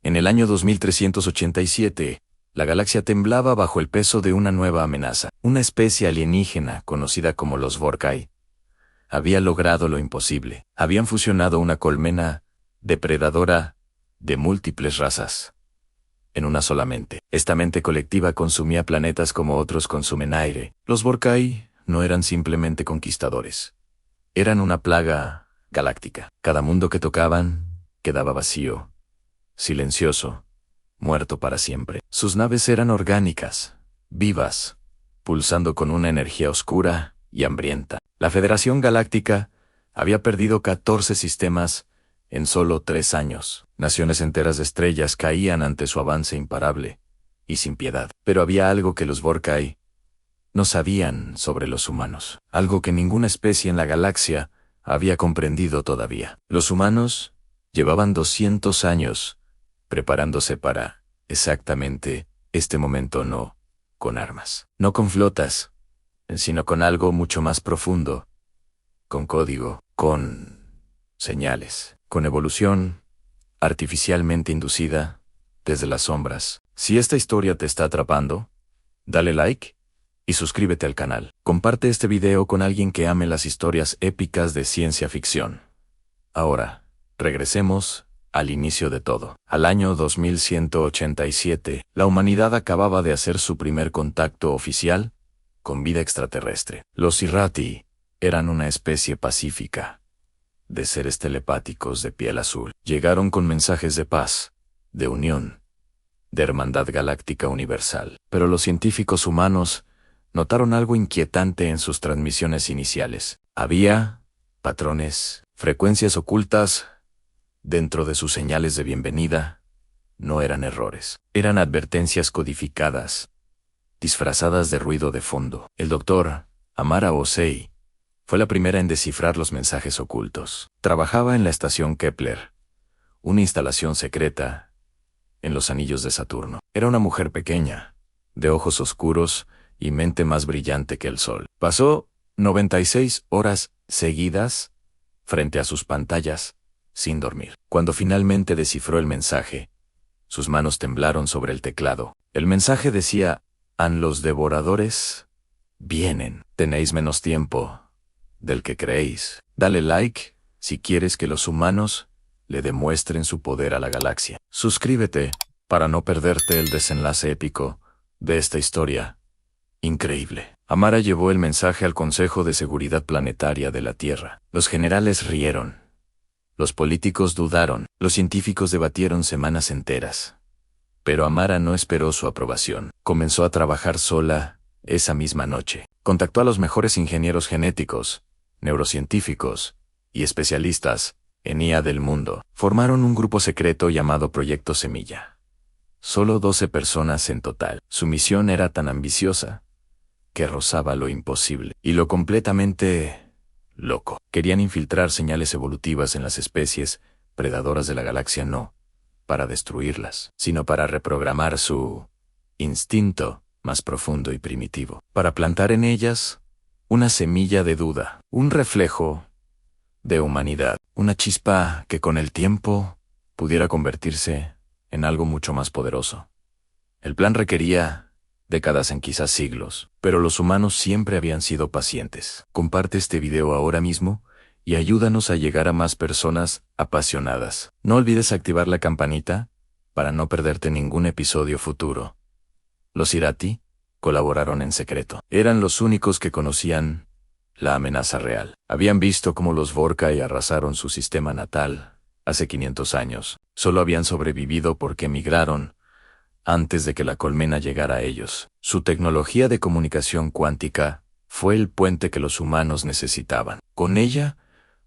En el año 2387, la galaxia temblaba bajo el peso de una nueva amenaza. Una especie alienígena, conocida como los Vorkai, había logrado lo imposible. Habían fusionado una colmena depredadora de múltiples razas en una sola mente. Esta mente colectiva consumía planetas como otros consumen aire. Los Vorkai no eran simplemente conquistadores. Eran una plaga galáctica. Cada mundo que tocaban quedaba vacío, silencioso, muerto para siempre. Sus naves eran orgánicas, vivas, pulsando con una energía oscura y hambrienta. La Federación Galáctica había perdido 14 sistemas en solo 3 años. Naciones enteras de estrellas caían ante su avance imparable y sin piedad. Pero había algo que los Vorkai no sabían sobre los humanos. Algo que ninguna especie en la galaxia había comprendido todavía. Los humanos llevaban 200 años preparándose para exactamente este momento, no con armas, no con flotas, sino con algo mucho más profundo, con código, con señales, con evolución artificialmente inducida desde las sombras. Si esta historia te está atrapando, dale like y suscríbete al canal. Comparte este video con alguien que ame las historias épicas de ciencia ficción. Ahora, regresemos al inicio de todo. Al año 2187, la humanidad acababa de hacer su primer contacto oficial con vida extraterrestre. Los Irrati eran una especie pacífica, de seres telepáticos de piel azul. Llegaron con mensajes de paz, de unión, de hermandad galáctica universal. Pero los científicos humanos notaron algo inquietante en sus transmisiones iniciales. Había patrones, frecuencias ocultas dentro de sus señales de bienvenida. No eran errores, eran advertencias codificadas, disfrazadas de ruido de fondo. El doctor Amara Osei fue la primera en descifrar los mensajes ocultos. Trabajaba en la estación Kepler, una instalación secreta en los anillos de Saturno. Era una mujer pequeña, de ojos oscuros y mente más brillante que el sol. Pasó 96 horas seguidas frente a sus pantallas, sin dormir. Cuando finalmente descifró el mensaje, sus manos temblaron sobre el teclado. El mensaje decía: los devoradores vienen. Tenéis menos tiempo del que creéis. Dale like si quieres que los humanos le demuestren su poder a la galaxia. Suscríbete para no perderte el desenlace épico de esta historia increíble. Amara llevó el mensaje al Consejo de Seguridad Planetaria de la Tierra. Los generales rieron. Los políticos dudaron. Los científicos debatieron semanas enteras. Pero Amara no esperó su aprobación. Comenzó a trabajar sola esa misma noche. Contactó a los mejores ingenieros genéticos, neurocientíficos y especialistas en IA del mundo. Formaron un grupo secreto llamado Proyecto Semilla. Solo 12 personas en total. Su misión era tan ambiciosa que rozaba lo imposible y lo completamente loco. Querían infiltrar señales evolutivas en las especies predadoras de la galaxia, no para destruirlas, sino para reprogramar su instinto más profundo y primitivo, para plantar en ellas una semilla de duda, un reflejo de humanidad, una chispa que con el tiempo pudiera convertirse en algo mucho más poderoso. El plan requería décadas, en quizás siglos, pero los humanos siempre habían sido pacientes. Comparte este video ahora mismo y ayúdanos a llegar a más personas apasionadas. No olvides activar la campanita para no perderte ningún episodio futuro. Los Irrati colaboraron en secreto. Eran los únicos que conocían la amenaza real. Habían visto cómo los Vorkai arrasaron su sistema natal hace 500 años. Solo habían sobrevivido porque emigraron antes de que la colmena llegara a ellos. Su tecnología de comunicación cuántica fue el puente que los humanos necesitaban. Con ella,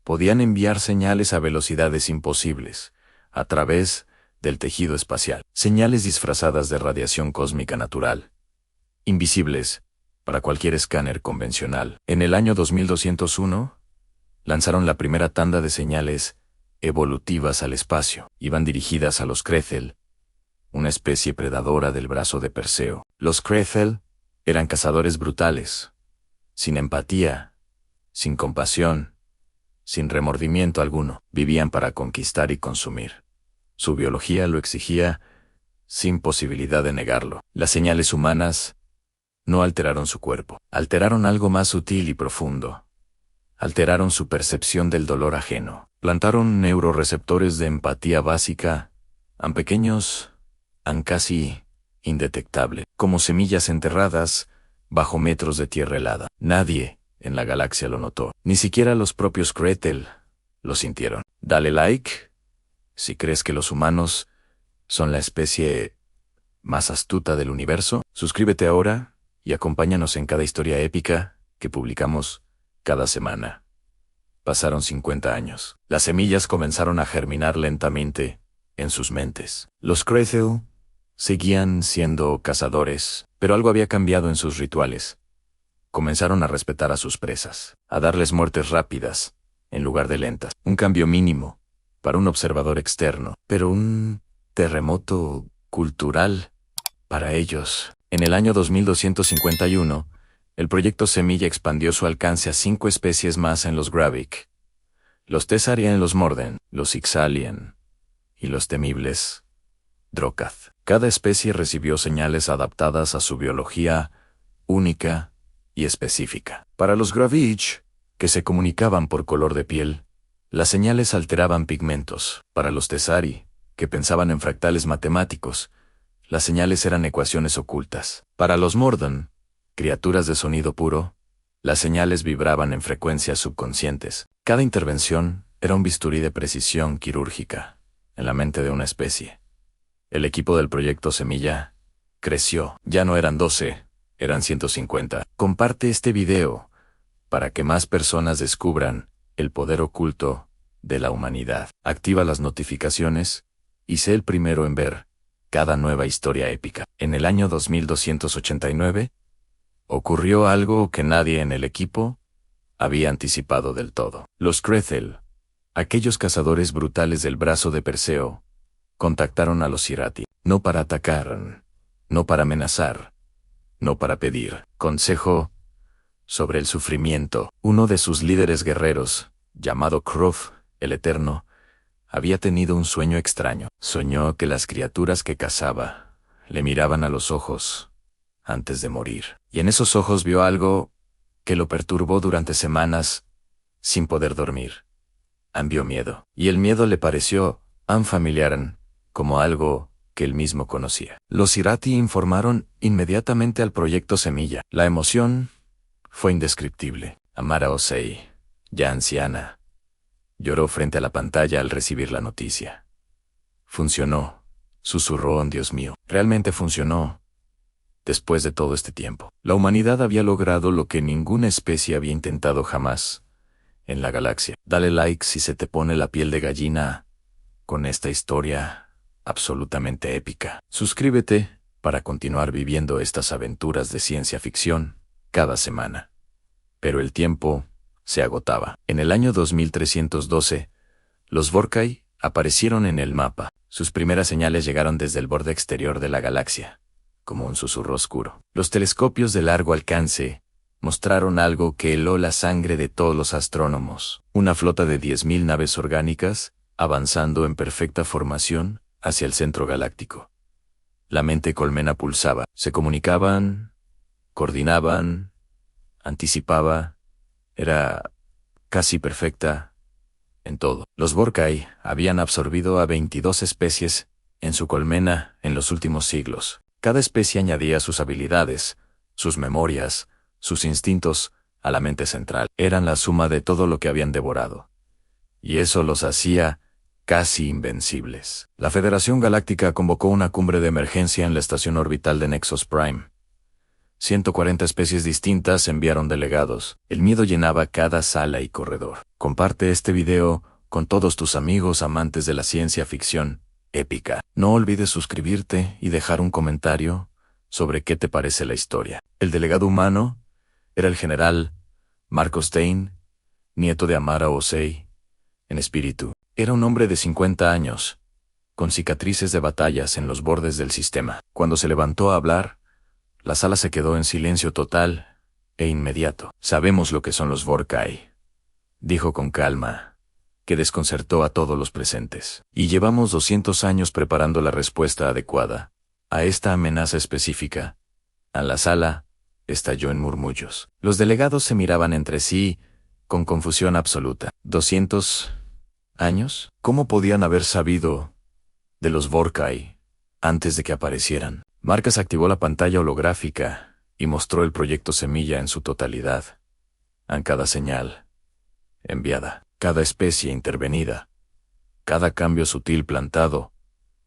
podían enviar señales a velocidades imposibles, a través del tejido espacial. Señales disfrazadas de radiación cósmica natural, invisibles para cualquier escáner convencional. En el año 2201, lanzaron la primera tanda de señales evolutivas al espacio. Iban dirigidas a los Krethel, una especie predadora del brazo de Perseo. Los Krethel eran cazadores brutales, sin empatía, sin compasión, sin remordimiento alguno. Vivían para conquistar y consumir. Su biología lo exigía, sin posibilidad de negarlo. Las señales humanas no alteraron su cuerpo, alteraron algo más sutil y profundo. Alteraron su percepción del dolor ajeno. Plantaron neuroreceptores de empatía básica, tan pequeños, tan casi indetectable, como semillas enterradas bajo metros de tierra helada. Nadie en la galaxia lo notó, ni siquiera los propios Kretel lo sintieron. Dale like si crees que los humanos son la especie más astuta del universo. Suscríbete ahora y acompáñanos en cada historia épica que publicamos cada semana. Pasaron 50 años. Las semillas comenzaron a germinar lentamente en sus mentes. Los Kretel seguían siendo cazadores, pero algo había cambiado en sus rituales. Comenzaron a respetar a sus presas, a darles muertes rápidas, en lugar de lentas. Un cambio mínimo para un observador externo, pero un terremoto cultural para ellos. En el año 2251, el proyecto Semilla expandió su alcance a 5 especies más en los Gravik, los Tessarian en los Morden, los Ixalian y los temibles Drokath. Cada especie recibió señales adaptadas a su biología única y específica. Para los Gravik, que se comunicaban por color de piel, las señales alteraban pigmentos. Para los Tessari, que pensaban en fractales matemáticos, las señales eran ecuaciones ocultas. Para los Morden, criaturas de sonido puro, las señales vibraban en frecuencias subconscientes. Cada intervención era un bisturí de precisión quirúrgica en la mente de una especie. El equipo del proyecto Semilla creció. Ya no eran 12, eran 150. Comparte este video para que más personas descubran el poder oculto de la humanidad. Activa las notificaciones y sé el primero en ver cada nueva historia épica. En el año 2289, ocurrió algo que nadie en el equipo había anticipado del todo. Los Kretel, aquellos cazadores brutales del brazo de Perseo, contactaron a los Irati, no para atacar, no para amenazar, no para pedir consejo sobre el sufrimiento. Uno de sus líderes guerreros, llamado Kruf, el Eterno, había tenido un sueño extraño. Soñó que las criaturas que cazaba le miraban a los ojos antes de morir, y en esos ojos vio algo que lo perturbó durante semanas sin poder dormir. Vio miedo, y el miedo le pareció tan familiar como algo que él mismo conocía. Los Irati informaron inmediatamente al proyecto Semilla. La emoción fue indescriptible. Amara Osei, ya anciana, lloró frente a la pantalla al recibir la noticia. Funcionó, susurró, Dios mío, realmente funcionó. Después de todo este tiempo, la humanidad había logrado lo que ninguna especie había intentado jamás en la galaxia. Dale like si se te pone la piel de gallina con esta historia absolutamente épica. Suscríbete para continuar viviendo estas aventuras de ciencia ficción cada semana. Pero el tiempo se agotaba. En el año 2312, los Vorkai aparecieron en el mapa. Sus primeras señales llegaron desde el borde exterior de la galaxia, como un susurro oscuro. Los telescopios de largo alcance mostraron algo que heló la sangre de todos los astrónomos. Una flota de 10.000 naves orgánicas, avanzando en perfecta formación hacia el centro galáctico. La mente colmena pulsaba. Se comunicaban, coordinaban, anticipaba. Era casi perfecta en todo. Los Vorkai habían absorbido a 22 especies en su colmena en los últimos siglos. Cada especie añadía sus habilidades, sus memorias, sus instintos a la mente central. Eran la suma de todo lo que habían devorado. Y eso los hacía casi invencibles. La Federación Galáctica convocó una cumbre de emergencia en la estación orbital de Nexus Prime. 140 especies distintas enviaron delegados. El miedo llenaba cada sala y corredor. Comparte este video con todos tus amigos amantes de la ciencia ficción épica. No olvides suscribirte y dejar un comentario sobre qué te parece la historia. El delegado humano era el general Marco Stein, nieto de Amara Osei, en espíritu. Era un hombre de 50 años, con cicatrices de batallas en los bordes del sistema. Cuando se levantó a hablar, la sala se quedó en silencio total e inmediato. Sabemos lo que son los Vorkai, dijo con calma que desconcertó a todos los presentes. Y llevamos 200 años preparando la respuesta adecuada a esta amenaza específica. A la sala estalló en murmullos. Los delegados se miraban entre sí con confusión absoluta. ¿200 años? ¿Cómo podían haber sabido de los Vorkai antes de que aparecieran? Marcas activó la pantalla holográfica y mostró el proyecto Semilla en su totalidad. En cada señal enviada, cada especie intervenida, cada cambio sutil plantado,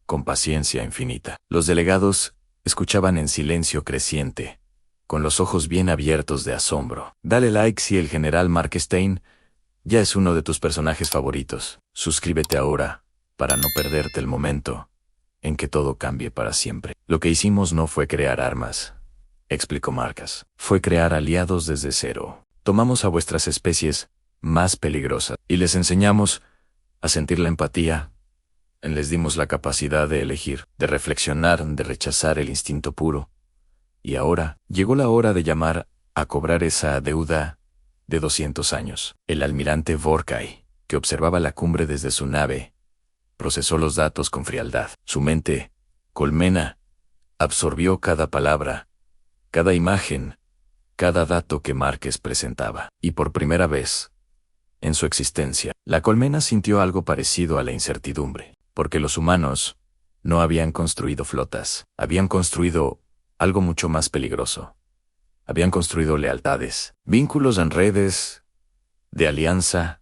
con paciencia infinita. Los delegados escuchaban en silencio creciente, con los ojos bien abiertos de asombro. Dale like si el general Mark Stein ya es uno de tus personajes favoritos. Suscríbete ahora, para no perderte el momento en que todo cambie para siempre. Lo que hicimos no fue crear armas, explicó Marcas. Fue crear aliados desde cero. Tomamos a vuestras especies más peligrosas y les enseñamos a sentir la empatía. Les dimos la capacidad de elegir, de reflexionar, de rechazar el instinto puro. Y ahora llegó la hora de llamar a cobrar esa deuda de 200 años. El almirante Vorkai, que observaba la cumbre desde su nave, procesó los datos con frialdad. Su mente, colmena, absorbió cada palabra, cada imagen, cada dato que Márquez presentaba. Y por primera vez en su existencia, la colmena sintió algo parecido a la incertidumbre, porque los humanos no habían construido flotas, habían construido algo mucho más peligroso. Habían construido lealtades, vínculos en redes de alianza,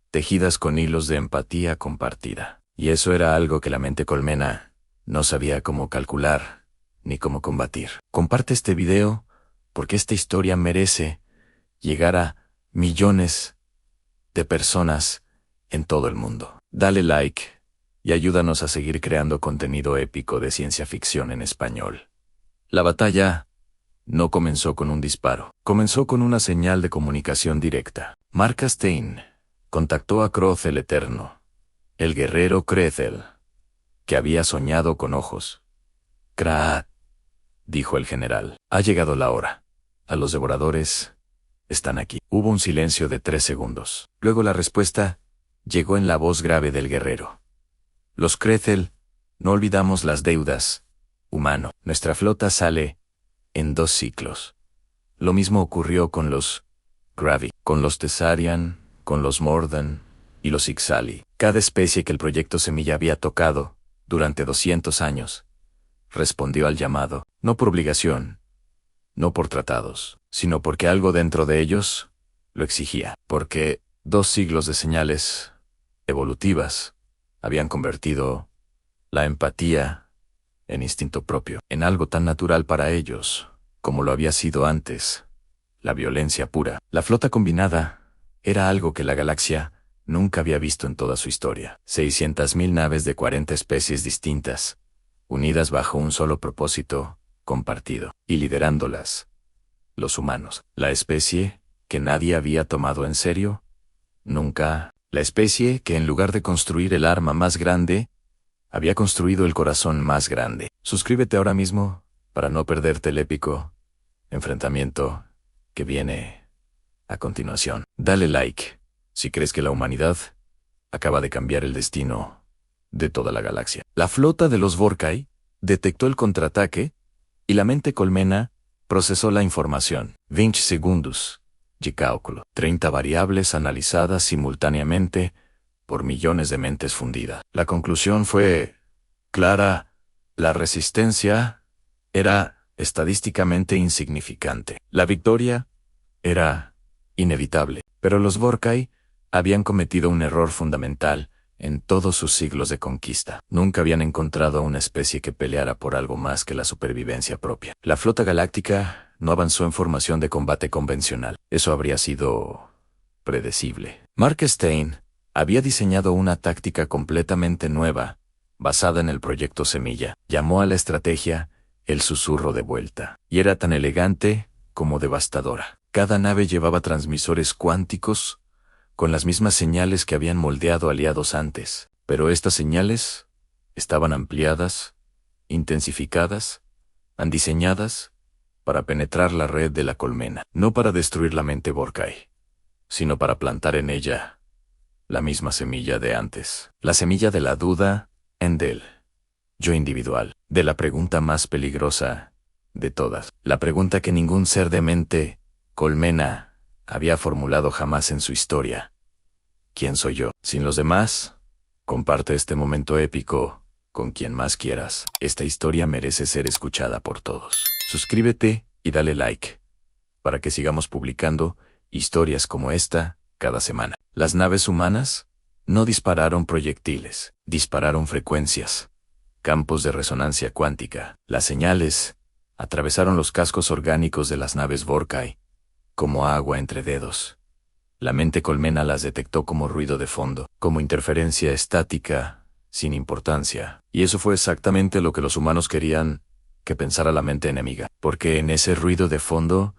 tejidas con hilos de empatía compartida. Y eso era algo que la mente colmena no sabía cómo calcular ni cómo combatir. Comparte este video porque esta historia merece llegar a millones de personas en todo el mundo. Dale like y ayúdanos a seguir creando contenido épico de ciencia ficción en español. La batalla no comenzó con un disparo, comenzó con una señal de comunicación directa. Mark Stein contactó a Kroth el Eterno, el guerrero Krethel, que había soñado con ojos. Kraat, dijo el general, ha llegado la hora. A los devoradores están aquí. Hubo un silencio de 3 segundos. Luego la respuesta llegó en la voz grave del guerrero. Los Krethel, no olvidamos las deudas. Humano, nuestra flota sale en 2 ciclos. Lo mismo ocurrió con los Gravi, con los Tessarian, con los Mordan y los Ixali. Cada especie que el proyecto Semilla había tocado durante 200 años respondió al llamado, no por obligación, no por tratados, sino porque algo dentro de ellos lo exigía, porque 2 siglos de señales evolutivas habían convertido la empatía en instinto propio, en algo tan natural para ellos como lo había sido antes la violencia pura. La flota combinada era algo que la galaxia nunca había visto en toda su historia. 600.000 naves de 40 especies distintas, unidas bajo un solo propósito compartido, y liderándolas los humanos. La especie que nadie había tomado en serio, nunca. La especie que en lugar de construir el arma más grande, había construido el corazón más grande. Suscríbete ahora mismo para no perderte el épico enfrentamiento que viene a continuación. Dale like si crees que la humanidad acaba de cambiar el destino de toda la galaxia. La flota de los Vorkai detectó el contraataque y la mente colmena procesó la información. 20 segundos de cálculo. 30 variables analizadas simultáneamente por millones de mentes fundidas. La conclusión fue clara: la resistencia era estadísticamente insignificante. La victoria era inevitable. Pero los Vorkai habían cometido un error fundamental en todos sus siglos de conquista. Nunca habían encontrado a una especie que peleara por algo más que la supervivencia propia. La flota galáctica no avanzó en formación de combate convencional. Eso habría sido predecible. Mark Stein había diseñado una táctica completamente nueva, basada en el proyecto Semilla. Llamó a la estrategia el susurro de vuelta. Y era tan elegante como devastadora. Cada nave llevaba transmisores cuánticos con las mismas señales que habían moldeado aliados antes. Pero estas señales estaban ampliadas, intensificadas, diseñadas para penetrar la red de la colmena. No para destruir la mente Vorkai, sino para plantar en ella la misma semilla de antes. La semilla de la duda, del yo individual, de la pregunta más peligrosa de todas. La pregunta que ningún ser de mente colmena había formulado jamás en su historia. ¿Quién soy yo? Sin los demás, comparte este momento épico con quien más quieras. Esta historia merece ser escuchada por todos. Suscríbete y dale like para que sigamos publicando historias como esta cada semana. Las naves humanas no dispararon proyectiles, dispararon frecuencias, campos de resonancia cuántica. Las señales atravesaron los cascos orgánicos de las naves Vorkai, como agua entre dedos. La mente colmena las detectó como ruido de fondo, como interferencia estática, sin importancia. Y eso fue exactamente lo que los humanos querían que pensara la mente enemiga, porque en ese ruido de fondo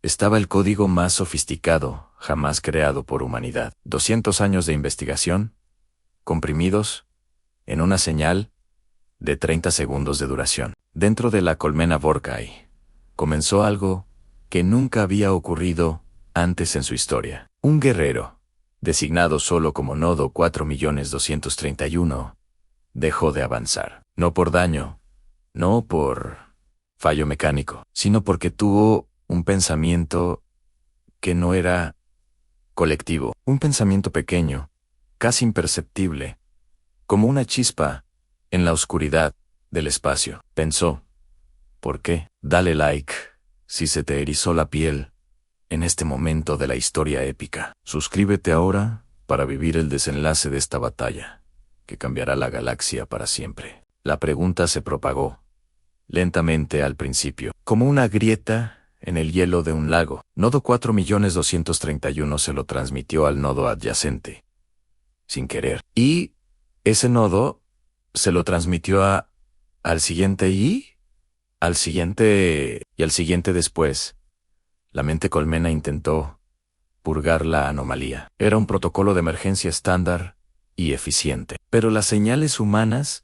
estaba el código más sofisticado jamás creado por humanidad. 200 años de investigación, comprimidos en una señal de 30 segundos de duración. Dentro de la colmena Vorkai comenzó algo que nunca había ocurrido antes en su historia. Un guerrero, designado solo como Nodo 4.231.000, dejó de avanzar. No por daño, no por fallo mecánico, sino porque tuvo un pensamiento que no era colectivo, un pensamiento pequeño, casi imperceptible, como una chispa en la oscuridad del espacio. Pensó, ¿por qué? Dale like si se te erizó la piel en este momento de la historia épica. Suscríbete ahora para vivir el desenlace de esta batalla, que cambiará la galaxia para siempre. La pregunta se propagó lentamente al principio, como una grieta en el hielo de un lago. Nodo 4.231.000 se lo transmitió al nodo adyacente, sin querer. Y ese nodo se lo transmitió al siguiente y al siguiente después. La mente colmena intentó purgar la anomalía. Era un protocolo de emergencia estándar y eficiente. Pero las señales humanas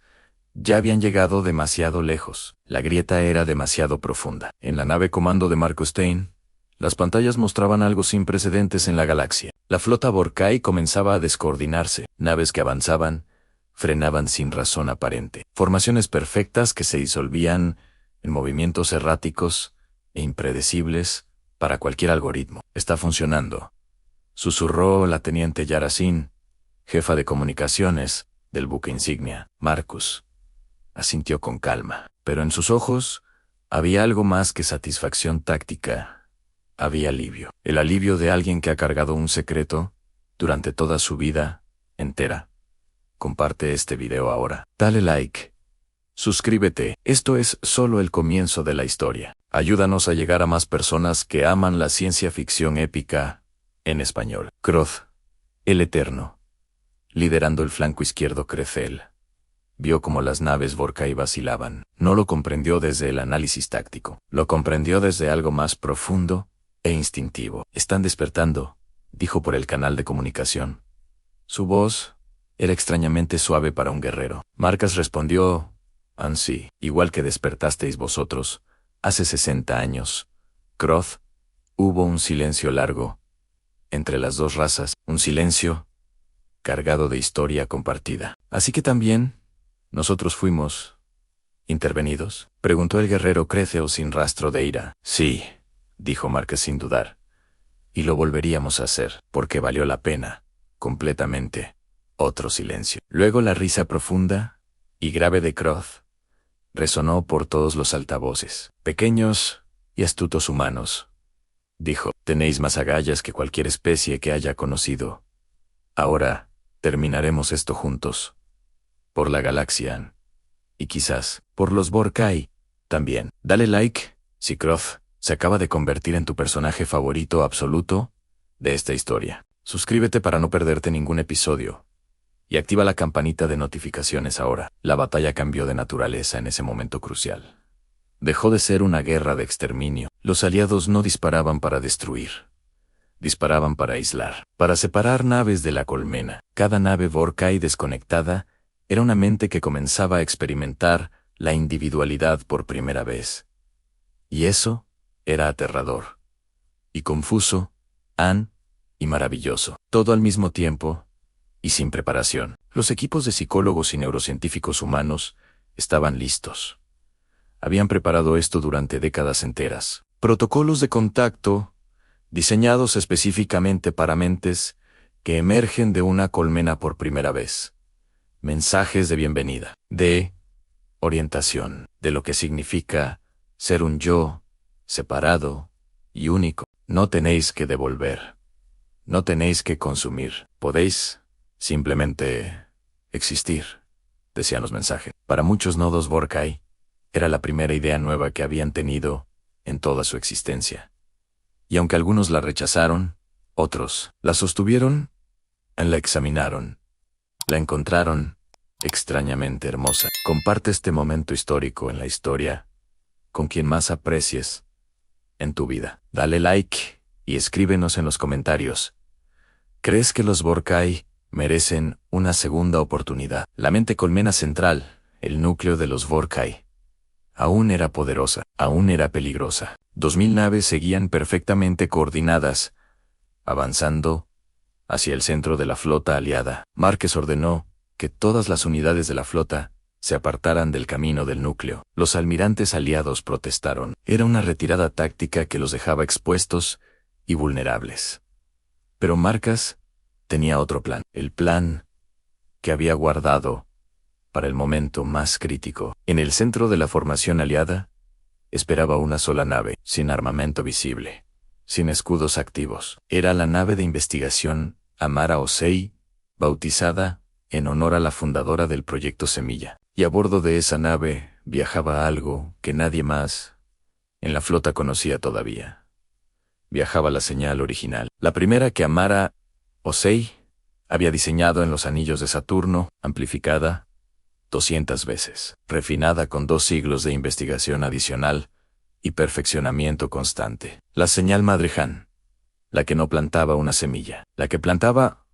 ya habían llegado demasiado lejos. La grieta era demasiado profunda. En la nave comando de Marco Stein, las pantallas mostraban algo sin precedentes en la galaxia. La flota Vorkai comenzaba a descoordinarse. Naves que avanzaban, frenaban sin razón aparente. Formaciones perfectas que se disolvían en movimientos erráticos e impredecibles para cualquier algoritmo. Está funcionando, susurró la teniente Yarasin, jefa de comunicaciones del buque insignia. Marcus asintió con calma, pero en sus ojos había algo más que satisfacción táctica. Había alivio. El alivio de alguien que ha cargado un secreto durante toda su vida entera. Comparte este video ahora. Dale like. Suscríbete. Esto es solo el comienzo de la historia. Ayúdanos a llegar a más personas que aman la ciencia ficción épica en español. Croth, el Eterno, liderando el flanco izquierdo Krefel, vio cómo las naves Vorkai vacilaban. No lo comprendió desde el análisis táctico. Lo comprendió desde algo más profundo e instintivo. Están despertando, dijo por el canal de comunicación. Su voz era extrañamente suave para un guerrero. Marcas respondió, ansí, igual que despertasteis vosotros, hace 60 años. Croth, hubo un silencio largo entre las dos razas, un silencio cargado de historia compartida. Así que también nosotros fuimos intervenidos, preguntó el guerrero Creceo sin rastro de ira. Sí, dijo Marcas sin dudar. Y lo volveríamos a hacer, porque valió la pena, completamente. Otro silencio. Luego la risa profunda y grave de Croth resonó por todos los altavoces. Pequeños y astutos humanos, dijo, tenéis más agallas que cualquier especie que haya conocido. Ahora terminaremos esto juntos. Por la galaxia. Y quizás, por los Vorkai, también. Dale like si Croth se acaba de convertir en tu personaje favorito absoluto de esta historia. Suscríbete para no perderte ningún episodio. Y activa la campanita de notificaciones ahora. La batalla cambió de naturaleza en ese momento crucial. Dejó de ser una guerra de exterminio. Los aliados no disparaban para destruir. Disparaban para aislar, para separar naves de la colmena. Cada nave Vorkai desconectada era una mente que comenzaba a experimentar la individualidad por primera vez. Y eso era aterrador. Y confuso, y maravilloso. Todo al mismo tiempo, y sin preparación. Los equipos de psicólogos y neurocientíficos humanos estaban listos. Habían preparado esto durante décadas enteras. Protocolos de contacto, diseñados específicamente para mentes que emergen de una colmena por primera vez. Mensajes de bienvenida, de orientación, de lo que significa ser un yo separado y único. No tenéis que devolver. No tenéis que consumir. Podéis simplemente existir, decían los mensajes. Para muchos nodos Vorkai, era la primera idea nueva que habían tenido en toda su existencia. Y aunque algunos la rechazaron, otros la sostuvieron, la examinaron, la encontraron extrañamente hermosa. Comparte este momento histórico en la historia con quien más aprecies en tu vida. Dale like y escríbenos en los comentarios. ¿Crees que los Vorkai merecen una segunda oportunidad? La mente colmena central, el núcleo de los Vorkai, aún era poderosa, aún era peligrosa. 2000 naves seguían perfectamente coordinadas, avanzando hacia el centro de la flota aliada. Márquez ordenó que todas las unidades de la flota se apartaran del camino del núcleo. Los almirantes aliados protestaron. Era una retirada táctica que los dejaba expuestos y vulnerables. Pero Márquez tenía otro plan. El plan que había guardado para el momento más crítico. En el centro de la formación aliada, esperaba una sola nave, sin armamento visible, sin escudos activos. Era la nave de investigación Amara Osei, bautizada en honor a la fundadora del proyecto Semilla. Y a bordo de esa nave viajaba algo que nadie más en la flota conocía todavía. Viajaba la señal original, la primera que Amara Osei había diseñado en los anillos de Saturno, amplificada 200 veces, refinada con 2 siglos de investigación adicional y perfeccionamiento constante. La señal madre Han, la que no plantaba una semilla, la que plantaba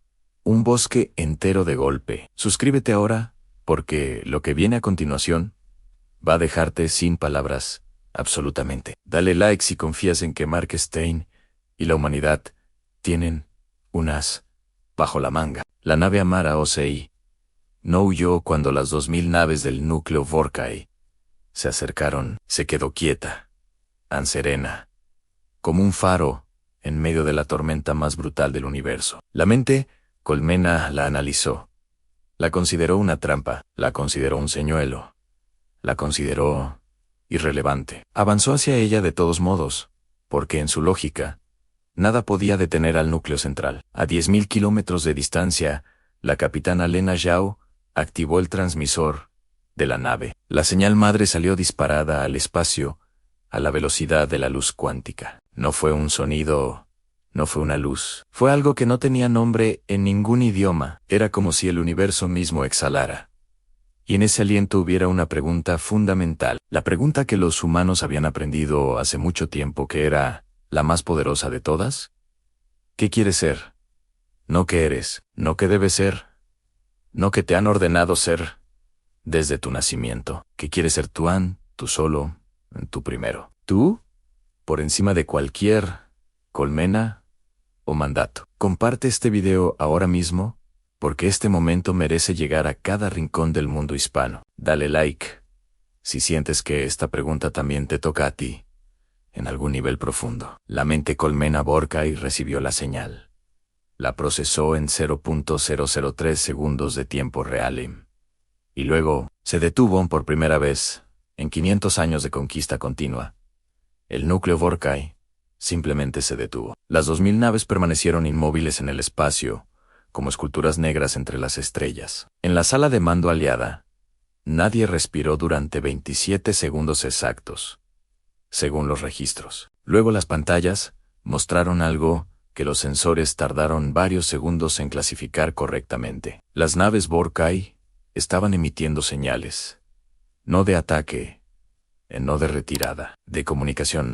un bosque entero de golpe. Suscríbete ahora, porque lo que viene a continuación va a dejarte sin palabras, absolutamente. Dale like si confías en que Mark Stein y la humanidad tienen un as bajo la manga. La nave Amara Osei no huyó cuando las 2000 naves del núcleo Vorkai se acercaron. Se quedó quieta, tan serena, como un faro en medio de la tormenta más brutal del universo. La mente colmena la analizó. La consideró una trampa, la consideró un señuelo, la consideró irrelevante. Avanzó hacia ella de todos modos, porque en su lógica, nada podía detener al núcleo central. A 10.000 kilómetros de distancia, la capitana Lena Zhao activó el transmisor de la nave. La señal madre salió disparada al espacio a la velocidad de la luz cuántica. No fue un sonido, no fue una luz. Fue algo que no tenía nombre en ningún idioma. Era como si el universo mismo exhalara. Y en ese aliento hubiera una pregunta fundamental. La pregunta que los humanos habían aprendido hace mucho tiempo, que era la más poderosa de todas. ¿Qué quieres ser? No qué eres, no qué debes ser, no que te han ordenado ser desde tu nacimiento. ¿Qué quieres ser tú solo, tú primero? Tú, por encima de cualquier colmena o mandato. Comparte este video ahora mismo, porque este momento merece llegar a cada rincón del mundo hispano. Dale like si sientes que esta pregunta también te toca a ti, en algún nivel profundo. La mente colmena Vorkai recibió la señal. La procesó en 0.003 segundos de tiempo real y luego se detuvo por primera vez en 500 años de conquista continua. El núcleo Vorkai simplemente se detuvo. Las 2000 naves permanecieron inmóviles en el espacio, como esculturas negras entre las estrellas. En la sala de mando aliada, nadie respiró durante 27 segundos exactos, según los registros. Luego las pantallas mostraron algo que los sensores tardaron varios segundos en clasificar correctamente. Las naves Vorkai estaban emitiendo señales, no de ataque, no de retirada, de comunicación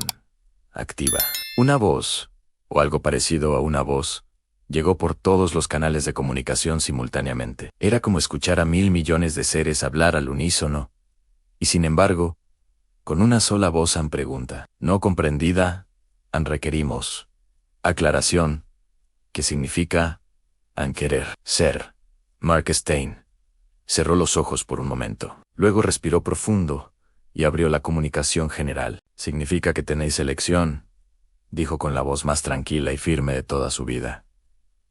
activa. Una voz, o algo parecido a una voz, llegó por todos los canales de comunicación simultáneamente. Era como escuchar a 1.000 millones de seres hablar al unísono, y sin embargo, con una sola voz pregunta, no comprendida, requerimos aclaración, que significa querer ser Mark Stein cerró los ojos por un momento. Luego respiró profundo y abrió la comunicación general. «Significa que tenéis elección», dijo con la voz más tranquila y firme de toda su vida.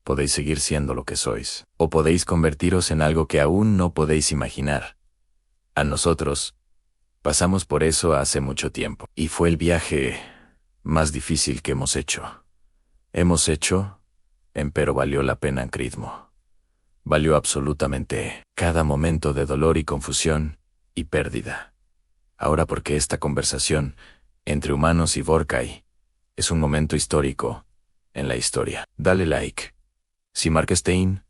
«Podéis seguir siendo lo que sois, o podéis convertiros en algo que aún no podéis imaginar. A nosotros pasamos por eso hace mucho tiempo, y fue el viaje más difícil que hemos hecho. Empero valió la pena en ritmo. Valió absolutamente cada momento de dolor y confusión y pérdida. Ahora porque esta conversación entre humanos y Vorkai es un momento histórico en la historia. Dale like. Si Mark Stein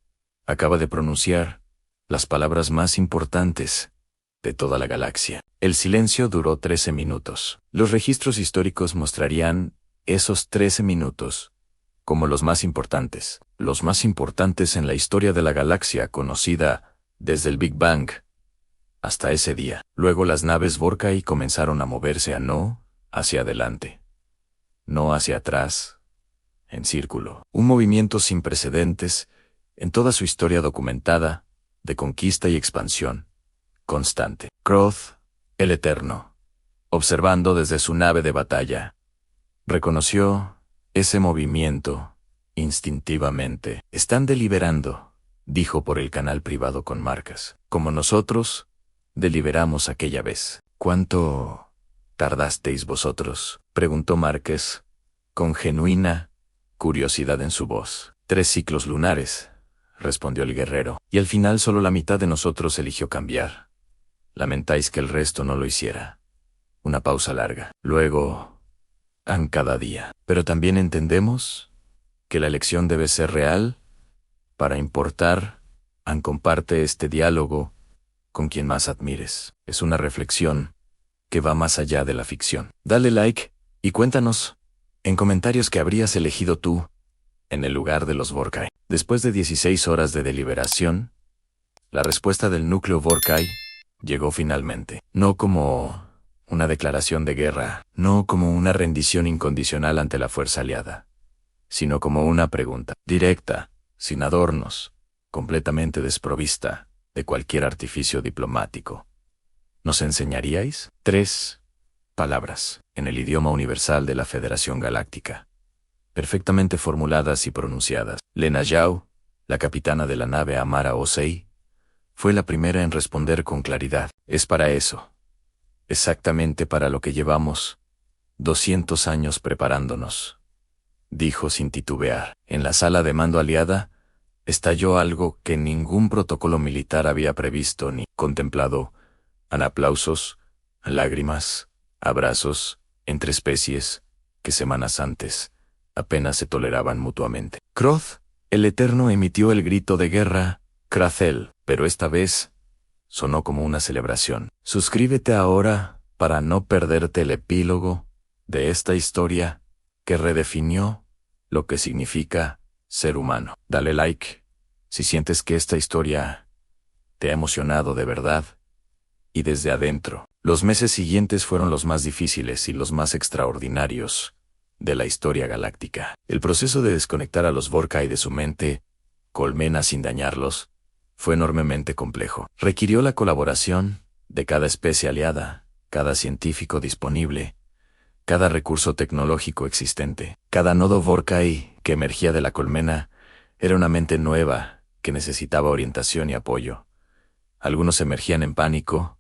acaba de pronunciar las palabras más importantes de toda la galaxia. El silencio duró 13 minutos. Los registros históricos mostrarían esos 13 minutos como los más importantes en la historia de la galaxia conocida desde el Big Bang hasta ese día. Luego las naves Vorkai comenzaron a moverse no hacia adelante, no hacia atrás, en círculo. Un movimiento sin precedentes en toda su historia documentada, de conquista y expansión constante. Kroth, el Eterno, observando desde su nave de batalla, reconoció ese movimiento instintivamente. «Están deliberando», dijo por el canal privado con marcas, «como nosotros deliberamos aquella vez». «¿Cuánto tardasteis vosotros?», preguntó Márquez, con genuina curiosidad en su voz. «3 ciclos lunares», respondió el guerrero, «y al final solo la mitad de nosotros eligió cambiar. Lamentáis que el resto no lo hiciera». Una pausa larga. Luego, «han cada día». «Pero también entendemos que la elección debe ser real para importar. Han comparte este diálogo con quien más admires». Es una reflexión que va más allá de la ficción. Dale like y cuéntanos en comentarios qué habrías elegido tú en el lugar de los Vorkai. Después de 16 horas de deliberación, la respuesta del núcleo Vorkai llegó finalmente. No como una declaración de guerra, no como una rendición incondicional ante la fuerza aliada, sino como una pregunta directa, sin adornos, completamente desprovista de cualquier artificio diplomático. ¿Nos enseñaríais? 3 palabras, en el idioma universal de la Federación Galáctica, perfectamente formuladas y pronunciadas. Lena Yao, la capitana de la nave Amara Osei, fue la primera en responder con claridad. «Es para eso, exactamente para lo que llevamos 200 años preparándonos», dijo sin titubear. En la sala de mando aliada estalló algo que ningún protocolo militar había previsto ni contemplado. Aplausos, lágrimas, abrazos, entre especies que semanas antes apenas se toleraban mutuamente. Kroth, el Eterno, emitió el grito de guerra, Krathel, pero esta vez sonó como una celebración. Suscríbete ahora para no perderte el epílogo de esta historia que redefinió lo que significa ser humano. Dale like si sientes que esta historia te ha emocionado de verdad y desde adentro. Los meses siguientes fueron los más difíciles y los más extraordinarios de la historia galáctica. El proceso de desconectar a los Vorkai de su mente colmena sin dañarlos fue enormemente complejo. Requirió la colaboración de cada especie aliada, cada científico disponible, cada recurso tecnológico existente. Cada nodo Vorkai que emergía de la colmena era una mente nueva que necesitaba orientación y apoyo. Algunos emergían en pánico,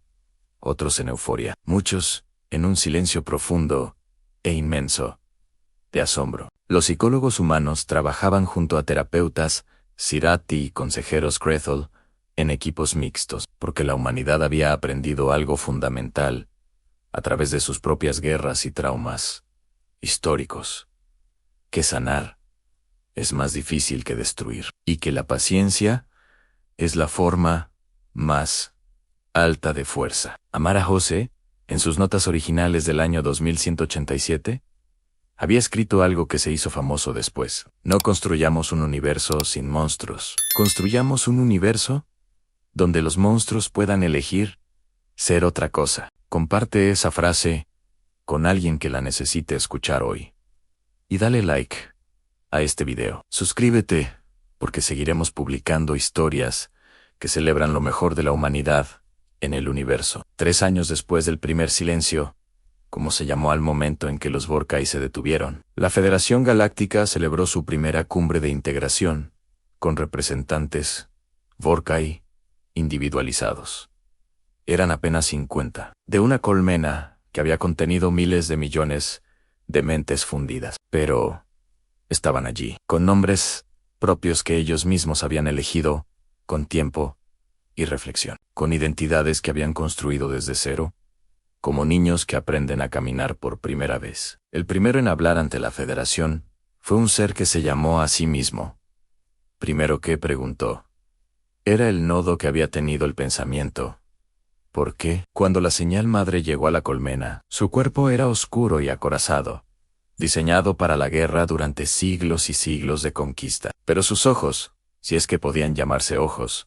otros en euforia, muchos en un silencio profundo e inmenso de asombro. Los psicólogos humanos trabajaban junto a terapeutas, Sirati y consejeros Krethel en equipos mixtos, porque la humanidad había aprendido algo fundamental a través de sus propias guerras y traumas históricos, que sanar es más difícil que destruir, y que la paciencia es la forma más alta de fuerza. Amara Jose, en sus notas originales del año 2187, había escrito algo que se hizo famoso después. No construyamos un universo sin monstruos. Construyamos un universo donde los monstruos puedan elegir ser otra cosa. Comparte esa frase con alguien que la necesite escuchar hoy. Y dale like a este video. Suscríbete, porque seguiremos publicando historias que celebran lo mejor de la humanidad en el universo. 3 años después del primer silencio, como se llamó al momento en que los Vorkai se detuvieron, la Federación Galáctica celebró su primera cumbre de integración, con representantes Vorkai individualizados. Eran apenas 50, de una colmena que había contenido miles de millones de mentes fundidas, pero estaban allí, con nombres propios que ellos mismos habían elegido, con tiempo y reflexión, con identidades que habían construido desde cero, como niños que aprenden a caminar por primera vez. El primero en hablar ante la Federación fue un ser que se llamó a sí mismo. Primero que preguntó. Era el nodo que había tenido el pensamiento. ¿Por qué? Cuando la señal madre llegó a la colmena, su cuerpo era oscuro y acorazado, diseñado para la guerra durante siglos y siglos de conquista. Pero sus ojos, si es que podían llamarse ojos,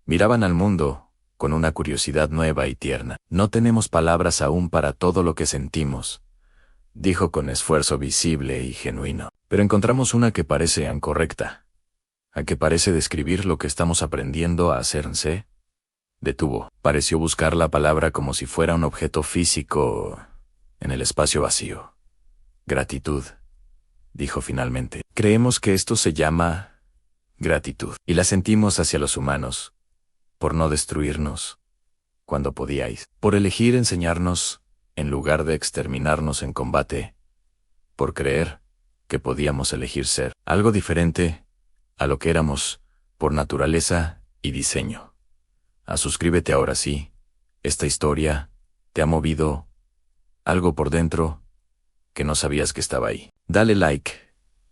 miraban al mundo con una curiosidad nueva y tierna. No tenemos palabras aún para todo lo que sentimos, dijo con esfuerzo visible y genuino. Pero encontramos una que parece incorrecta, a que parece describir lo que estamos aprendiendo a hacerse. Detuvo. Pareció buscar la palabra como si fuera un objeto físico en el espacio vacío. Gratitud, dijo finalmente. Creemos que esto se llama gratitud, y la sentimos hacia los humanos, por no destruirnos cuando podíais, por elegir enseñarnos en lugar de exterminarnos en combate, por creer que podíamos elegir ser algo diferente a lo que éramos por naturaleza y diseño. Suscríbete ahora sí. Esta historia te ha movido algo por dentro que no sabías que estaba ahí. Dale like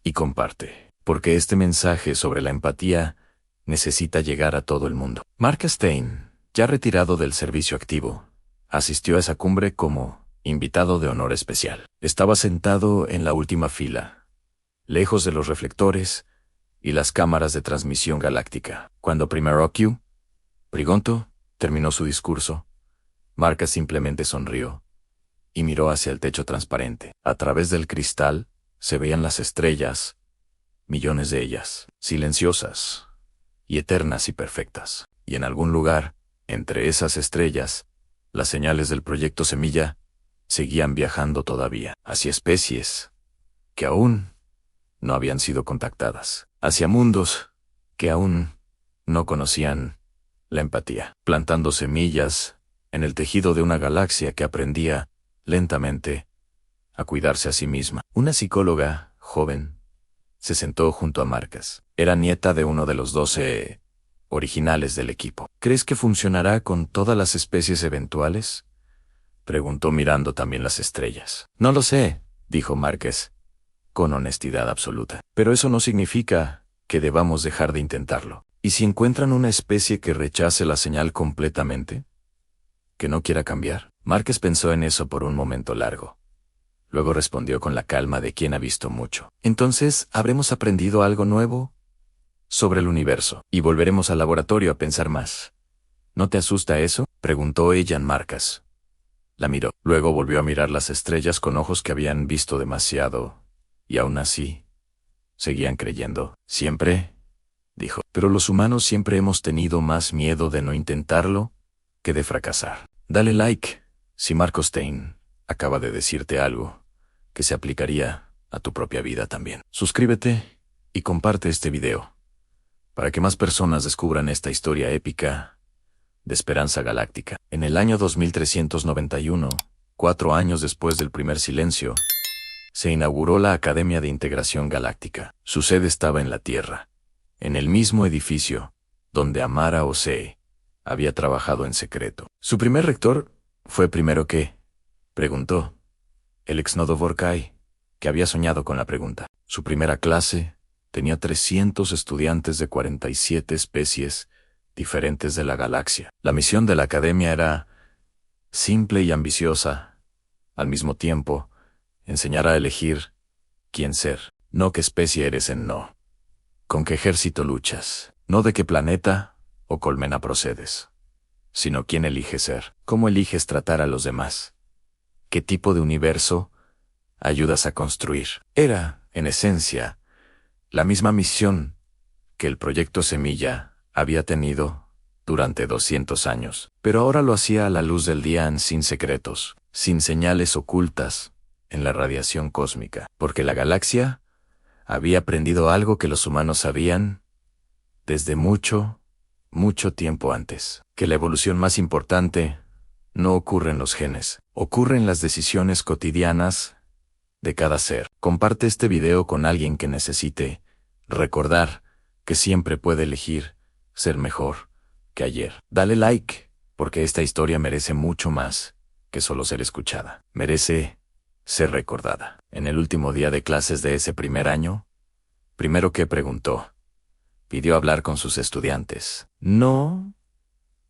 y comparte, porque este mensaje sobre la empatía necesita llegar a todo el mundo. Mark Stein, ya retirado del servicio activo, asistió a esa cumbre como invitado de honor especial. Estaba sentado en la última fila, lejos de los reflectores y las cámaras de transmisión galáctica. Cuando primero Prigonto terminó su discurso, Marca simplemente sonrió y miró hacia el techo transparente. A través del cristal se veían las estrellas, millones de ellas, silenciosas y eternas y perfectas. Y en algún lugar, entre esas estrellas, las señales del proyecto Semilla seguían viajando todavía hacia especies que aún no habían sido contactadas, hacia mundos que aún no conocían la empatía, plantando semillas en el tejido de una galaxia que aprendía, lentamente, a cuidarse a sí misma. Una psicóloga, joven, se sentó junto a Marcas. Era nieta de uno de los 12 originales del equipo. ¿Crees que funcionará con todas las especies eventuales?, preguntó mirando también las estrellas. No lo sé, dijo Márquez, con honestidad absoluta. Pero eso no significa que debamos dejar de intentarlo. ¿Y si encuentran una especie que rechace la señal completamente? ¿Que no quiera cambiar? Márquez pensó en eso por un momento largo. Luego respondió con la calma de quien ha visto mucho. Entonces, ¿habremos aprendido algo nuevo sobre el universo y volveremos al laboratorio a pensar más? ¿No te asusta eso?, preguntó ella en Márquez. La miró. Luego volvió a mirar las estrellas con ojos que habían visto demasiado, y aún así, seguían creyendo. Siempre, dijo. Pero los humanos siempre hemos tenido más miedo de no intentarlo que de fracasar. Dale like si Mark Stein acaba de decirte algo que se aplicaría a tu propia vida también. Suscríbete y comparte este video para que más personas descubran esta historia épica de esperanza galáctica. En el año 2391, 4 años después del primer silencio, se inauguró la Academia de Integración Galáctica. Su sede estaba en la Tierra, en el mismo edificio donde Amara Osei había trabajado en secreto. Su primer rector fue primero que, preguntó, el exnodo Vorkai, que había soñado con la pregunta. Su primera clase tenía 300 estudiantes de 47 especies diferentes de la galaxia. La misión de la academia era simple y ambiciosa. Al mismo tiempo, enseñar a elegir quién ser, no qué especie eres en no. Con qué ejército luchas, no de qué planeta o colmena procedes, sino quién eliges ser, cómo eliges tratar a los demás, qué tipo de universo ayudas a construir. Era, en esencia, la misma misión que el proyecto Semilla había tenido durante 200 años. Pero ahora lo hacía a la luz del día, sin secretos, sin señales ocultas en la radiación cósmica, porque la galaxia había aprendido algo que los humanos sabían desde mucho, mucho tiempo antes, que la evolución más importante no ocurre en los genes, ocurre en las decisiones cotidianas de cada ser. Comparte este video con alguien que necesite recordar que siempre puede elegir ser mejor que ayer. Dale like, porque esta historia merece mucho más que solo ser escuchada. Merece ser recordada. En el último día de clases de ese primer año, primero que preguntó, pidió hablar con sus estudiantes. No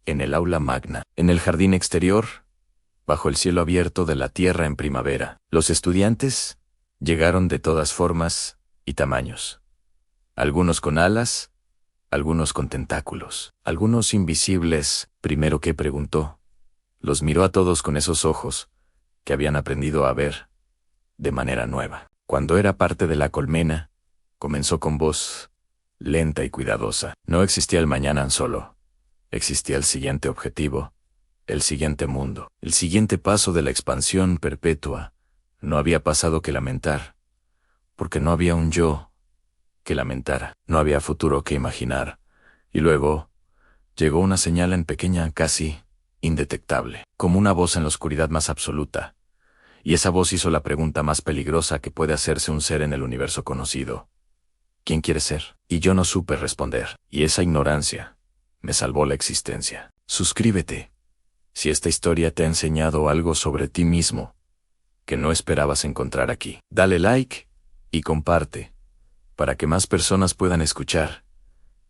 en el aula magna, en el jardín exterior, bajo el cielo abierto de la tierra en primavera. Los estudiantes llegaron de todas formas y tamaños. Algunos con alas, algunos con tentáculos, algunos invisibles. Primero que preguntó, los miró a todos con esos ojos que habían aprendido a ver de manera nueva. Cuando era parte de la colmena, comenzó con voz lenta y cuidadosa. No existía el mañana solo. Existía el siguiente objetivo, el siguiente mundo, el siguiente paso de la expansión perpetua. No había pasado que lamentar, porque no había un yo que lamentara. No había futuro que imaginar. Y luego llegó una señal en pequeña, casi indetectable, como una voz en la oscuridad más absoluta. Y esa voz hizo la pregunta más peligrosa que puede hacerse un ser en el universo conocido. ¿Quién quieres ser? Y yo no supe responder. Y esa ignorancia me salvó la existencia. Suscríbete si esta historia te ha enseñado algo sobre ti mismo que no esperabas encontrar aquí. Dale like y comparte para que más personas puedan escuchar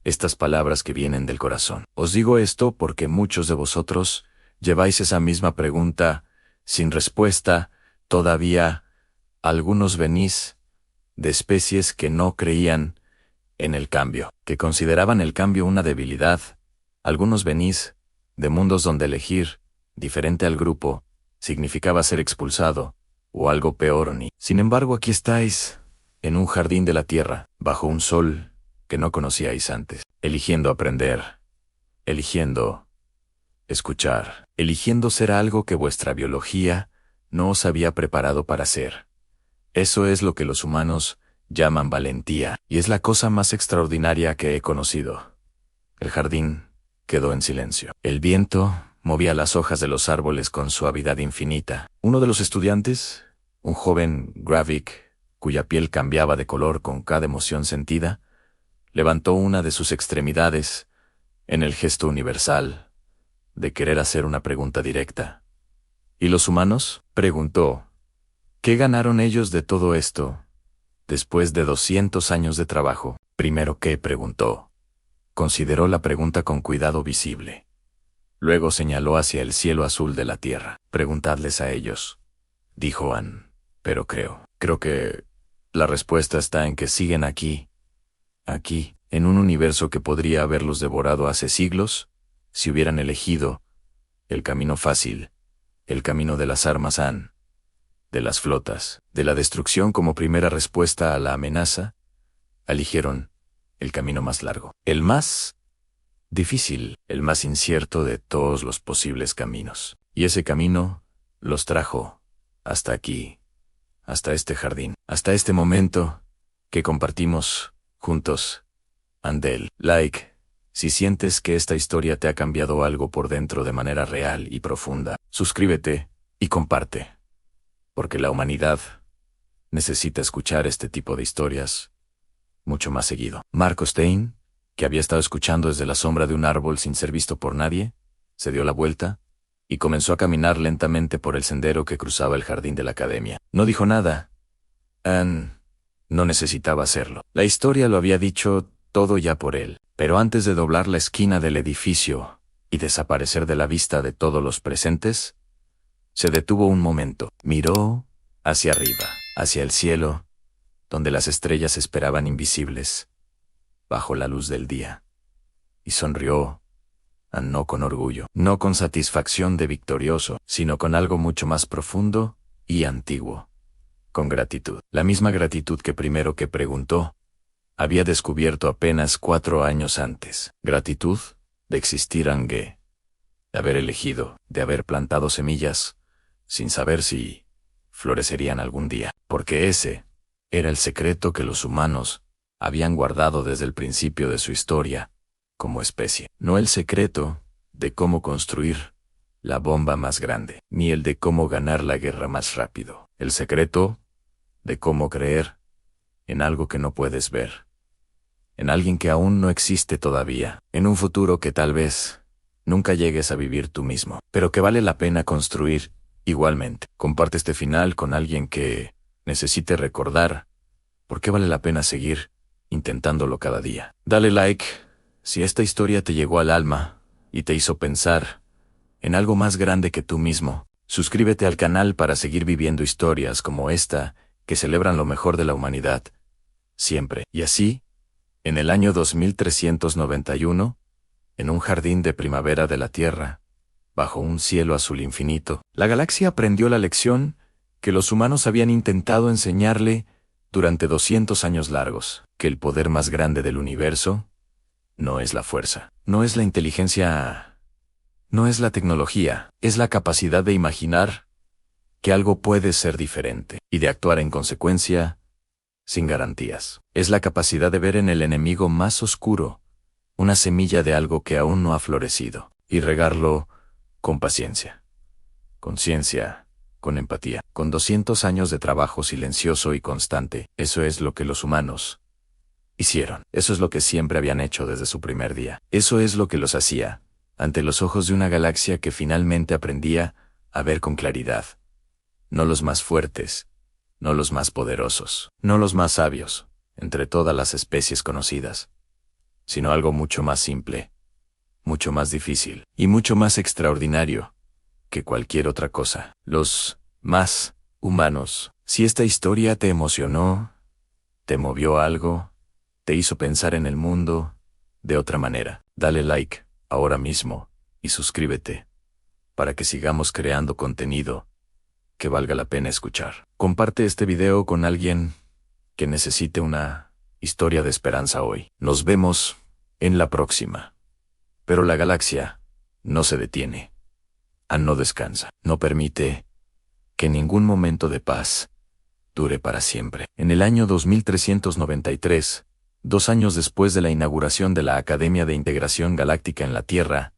estas palabras que vienen del corazón. Os digo esto porque muchos de vosotros lleváis esa misma pregunta sin respuesta. Todavía algunos venís de especies que no creían en el cambio, que consideraban el cambio una debilidad. Algunos venís de mundos donde elegir diferente al grupo significaba ser expulsado, o algo peor ni. Sin embargo, aquí estáis, en un jardín de la tierra, bajo un sol que no conocíais antes, eligiendo aprender, eligiendo escuchar, eligiendo ser algo que vuestra biología no os había preparado para ser. Eso es lo que los humanos llaman valentía, y es la cosa más extraordinaria que he conocido. El jardín quedó en silencio. El viento movía las hojas de los árboles con suavidad infinita. Uno de los estudiantes, un joven Gravik, cuya piel cambiaba de color con cada emoción sentida, levantó una de sus extremidades en el gesto universal de querer hacer una pregunta directa. ¿Y los humanos?, preguntó. ¿Qué ganaron ellos de todo esto después de 200 años de trabajo? Primero que preguntó. Consideró la pregunta con cuidado visible. Luego señaló hacia el cielo azul de la tierra. Preguntadles a ellos, dijo Ann. Pero creo que la respuesta está en que siguen aquí, en un universo que podría haberlos devorado hace siglos, si hubieran elegido el camino fácil, el camino de las armas Ann, de las flotas, de la destrucción como primera respuesta a la amenaza. Eligieron el camino más largo, el más difícil, el más incierto de todos los posibles caminos. Y ese camino los trajo hasta aquí, hasta este jardín, hasta este momento que compartimos juntos. Andel, like, si sientes que esta historia te ha cambiado algo por dentro de manera real y profunda. Suscríbete y comparte, porque la humanidad necesita escuchar este tipo de historias mucho más seguido. Marco Stein, que había estado escuchando desde la sombra de un árbol sin ser visto por nadie, se dio la vuelta y comenzó a caminar lentamente por el sendero que cruzaba el jardín de la academia. No dijo nada. Ann no necesitaba hacerlo. La historia lo había dicho todo ya por él. Pero antes de doblar la esquina del edificio y desaparecer de la vista de todos los presentes, se detuvo un momento. Miró hacia arriba, hacia el cielo, donde las estrellas esperaban invisibles, bajo la luz del día, y sonrió, no con orgullo, no con satisfacción de victorioso, sino con algo mucho más profundo y antiguo, con gratitud. La misma gratitud que primero que preguntó había descubierto apenas 4 años antes. Gratitud de existir Ange, de haber elegido, de haber plantado semillas, sin saber si florecerían algún día, porque ese era el secreto que los humanos habían guardado desde el principio de su historia como especie. No el secreto de cómo construir la bomba más grande, ni el de cómo ganar la guerra más rápido. El secreto de cómo creer en algo que no puedes ver, en alguien que aún no existe todavía, en un futuro que tal vez nunca llegues a vivir tú mismo, pero que vale la pena construir igualmente. Comparte este final con alguien que necesite recordar por qué vale la pena seguir intentándolo cada día. Dale like si esta historia te llegó al alma y te hizo pensar en algo más grande que tú mismo. Suscríbete al canal para seguir viviendo historias como esta que celebran lo mejor de la humanidad, siempre. Y así, en el año 2391, en un jardín de primavera de la Tierra, bajo un cielo azul infinito, la galaxia aprendió la lección que los humanos habían intentado enseñarle durante 200 años largos, que el poder más grande del universo no es la fuerza, no es la inteligencia, no es la tecnología, es la capacidad de imaginar que algo puede ser diferente y de actuar en consecuencia sin garantías. Es la capacidad de ver en el enemigo más oscuro una semilla de algo que aún no ha florecido y regarlo con paciencia, con ciencia, con empatía, con 200 años de trabajo silencioso y constante. Eso es lo que los humanos hicieron. Eso es lo que siempre habían hecho desde su primer día. Eso es lo que los hacía ante los ojos de una galaxia que finalmente aprendía a ver con claridad. No los más fuertes, no los más poderosos, no los más sabios, entre todas las especies conocidas, sino algo mucho más simple, mucho más difícil y mucho más extraordinario que cualquier otra cosa. Los más humanos. Si esta historia te emocionó, te movió algo, te hizo pensar en el mundo de otra manera, dale like ahora mismo y suscríbete para que sigamos creando contenido que valga la pena escuchar. Comparte este video con alguien que necesite una historia de esperanza hoy. Nos vemos en la próxima. Pero la galaxia no se detiene. No descansa. No permite que ningún momento de paz dure para siempre. En el año 2393, 2 años después de la inauguración de la Academia de Integración Galáctica en la Tierra,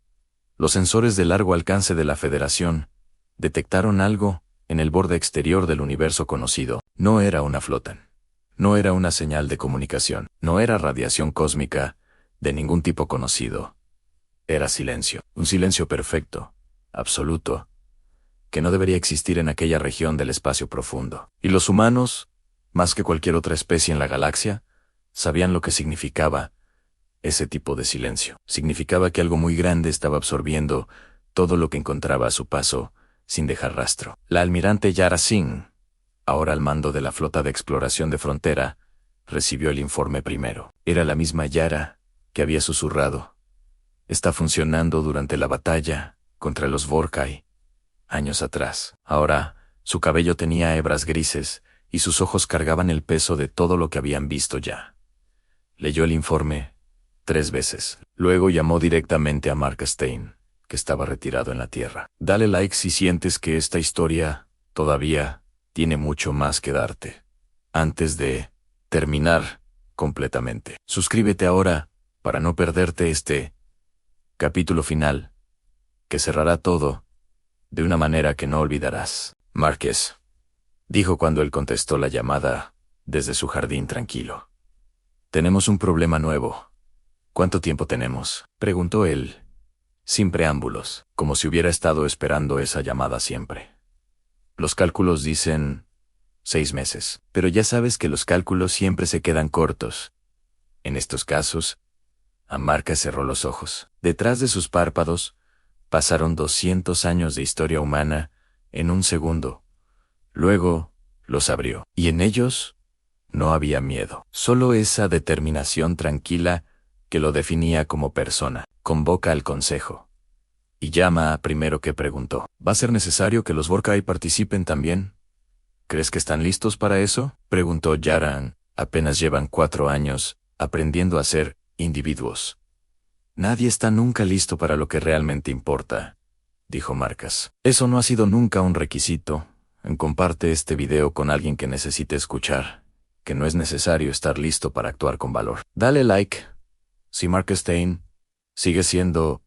los sensores de largo alcance de la Federación detectaron algo en el borde exterior del universo conocido. No era una flota. No era una señal de comunicación. No era radiación cósmica de ningún tipo conocido. Era silencio. Un silencio perfecto, absoluto, que no debería existir en aquella región del espacio profundo. Y los humanos, más que cualquier otra especie en la galaxia, sabían lo que significaba ese tipo de silencio. Significaba que algo muy grande estaba absorbiendo todo lo que encontraba a su paso, sin dejar rastro. La almirante Yara Singh, ahora al mando de la flota de exploración de frontera, recibió el informe primero. Era la misma Yara que había susurrado. Está funcionando durante la batalla contra los Vorkai, años atrás. Ahora, su cabello tenía hebras grises y sus ojos cargaban el peso de todo lo que habían visto ya. Leyó el informe 3 veces. Luego llamó directamente a Mark Stein, que estaba retirado en la Tierra. Dale like si sientes que esta historia todavía tiene mucho más que darte. Antes de terminar completamente. Suscríbete ahora para no perderte este capítulo final, que cerrará todo de una manera que no olvidarás. Márquez, dijo cuando él contestó la llamada desde su jardín tranquilo. Tenemos un problema nuevo. ¿Cuánto tiempo tenemos?, preguntó él, sin preámbulos, como si hubiera estado esperando esa llamada siempre. Los cálculos dicen 6 meses, pero ya sabes que los cálculos siempre se quedan cortos. En estos casos, Márquez cerró los ojos. Detrás de sus párpados, pasaron 200 años de historia humana en un segundo. Luego, los abrió. Y en ellos no había miedo, solo esa determinación tranquila que lo definía como persona. Convoca al consejo. Y llama a primero que preguntó. ¿Va a ser necesario que los Vorkai participen también? ¿Crees que están listos para eso?, preguntó Yaran. Apenas llevan 4 años aprendiendo a ser individuos. Nadie está nunca listo para lo que realmente importa, dijo Marcas. Eso no ha sido nunca un requisito. Comparte este video con alguien que necesite escuchar, que no es necesario estar listo para actuar con valor. Dale like. Si Mark Stein sigue siendo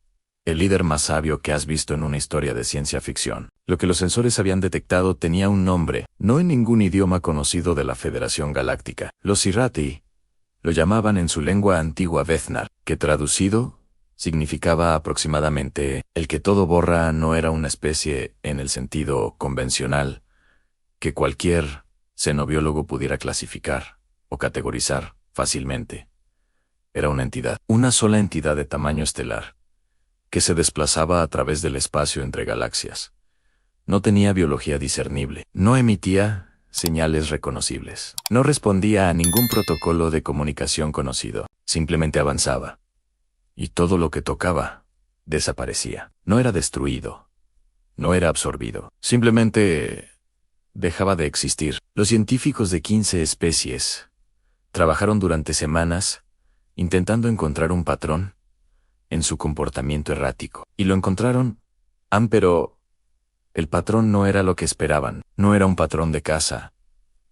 el líder más sabio que has visto en una historia de ciencia ficción. Lo que los sensores habían detectado tenía un nombre, no en ningún idioma conocido de la Federación Galáctica. Los Sirati lo llamaban en su lengua antigua Veznar, que traducido significaba aproximadamente el que todo borra. No era una especie en el sentido convencional que cualquier xenobiólogo pudiera clasificar o categorizar fácilmente. Era una entidad, una sola entidad de tamaño estelar, que se desplazaba a través del espacio entre galaxias. No tenía biología discernible, no emitía señales reconocibles, no respondía a ningún protocolo de comunicación conocido, simplemente avanzaba. Y todo lo que tocaba desaparecía. No era destruido, no era absorbido, simplemente dejaba de existir. Los científicos de 15 especies trabajaron durante semanas intentando encontrar un patrón en su comportamiento errático. Y lo encontraron, pero el patrón no era lo que esperaban. No era un patrón de caza,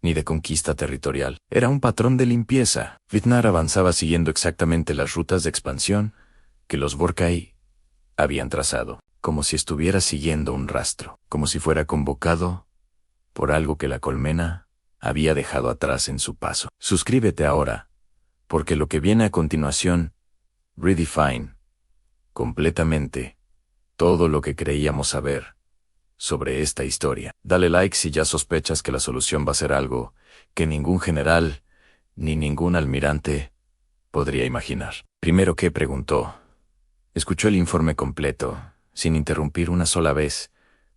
ni de conquista territorial. Era un patrón de limpieza. Veznar avanzaba siguiendo exactamente las rutas de expansión que los Vorkai habían trazado, como si estuviera siguiendo un rastro, como si fuera convocado por algo que la colmena había dejado atrás en su paso. Suscríbete ahora, porque lo que viene a continuación redefine completamente todo lo que creíamos saber sobre esta historia. Dale like si ya sospechas que la solución va a ser algo que ningún general ni ningún almirante podría imaginar. Primero, ¿qué preguntó? Escuchó el informe completo, sin interrumpir una sola vez,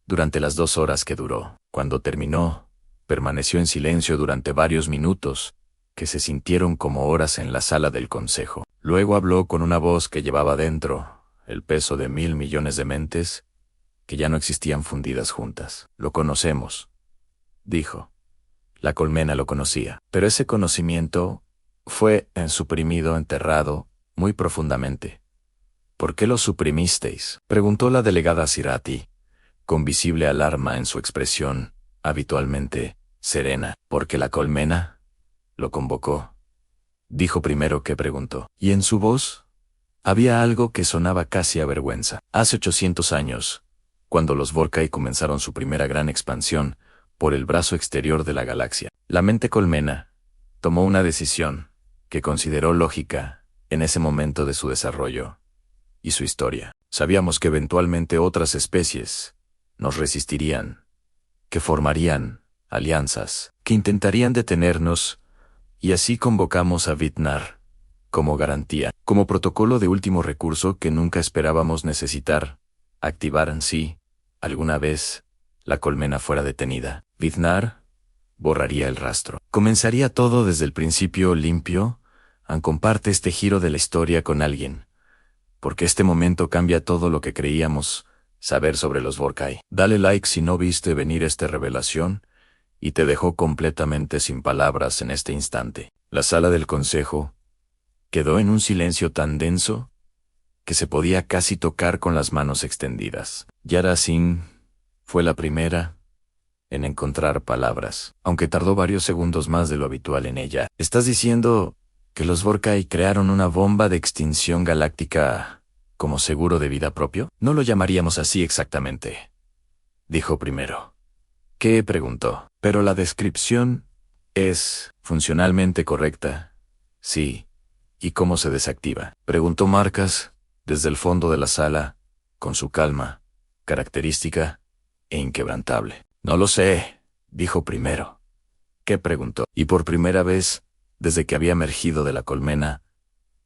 durante las 2 horas que duró. Cuando terminó, permaneció en silencio durante varios minutos, que se sintieron como horas en la sala del consejo. Luego habló con una voz que llevaba dentro el peso de 1.000 millones de mentes que ya no existían fundidas juntas. Lo conocemos, dijo. La colmena lo conocía, pero ese conocimiento fue suprimido, enterrado, muy profundamente. ¿Por qué lo suprimisteis?, preguntó la delegada Sirati, con visible alarma en su expresión, habitualmente serena. Porque la colmena lo convocó, dijo primero que preguntó, y en su voz había algo que sonaba casi a vergüenza. Hace 800 años, cuando los Vorkai comenzaron su primera gran expansión por el brazo exterior de la galaxia, la mente colmena tomó una decisión que consideró lógica en ese momento de su desarrollo y su historia. Sabíamos que eventualmente otras especies nos resistirían, que formarían alianzas, que intentarían detenernos, y así convocamos a Veznar como garantía, como protocolo de último recurso que nunca esperábamos necesitar activar en sí, alguna vez la colmena fuera detenida. Veznar borraría el rastro. Comenzaría todo desde el principio limpio. Comparte este giro de la historia con alguien, porque este momento cambia todo lo que creíamos saber sobre los Vorkai. Dale like si no viste venir esta revelación y te dejó completamente sin palabras en este instante. La sala del consejo quedó en un silencio tan denso que se podía casi tocar con las manos extendidas. Yara Singh fue la primera en encontrar palabras, aunque tardó varios segundos más de lo habitual en ella. ¿Estás diciendo que los Vorkai crearon una bomba de extinción galáctica como seguro de vida propio? No lo llamaríamos así exactamente, dijo primero. ¿Qué?, preguntó. Pero la descripción es funcionalmente correcta. Sí. ¿Y cómo se desactiva?, preguntó Marcas desde el fondo de la sala, con su calma característica e inquebrantable. No lo sé, dijo primero. ¿Qué?, preguntó. Y por primera vez, desde que había emergido de la colmena,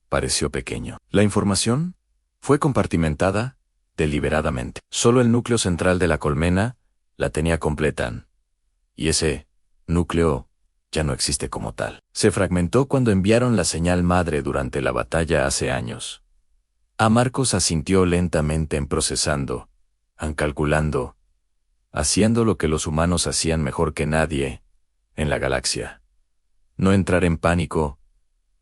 pareció pequeño. La información fue compartimentada deliberadamente. Solo el núcleo central de la colmena la tenía completa. Y ese núcleo ya no existe como tal. Se fragmentó cuando enviaron la señal madre durante la batalla hace años. A Marcos asintió lentamente en procesando, calculando, haciendo lo que los humanos hacían mejor que nadie en la galaxia. No entrar en pánico,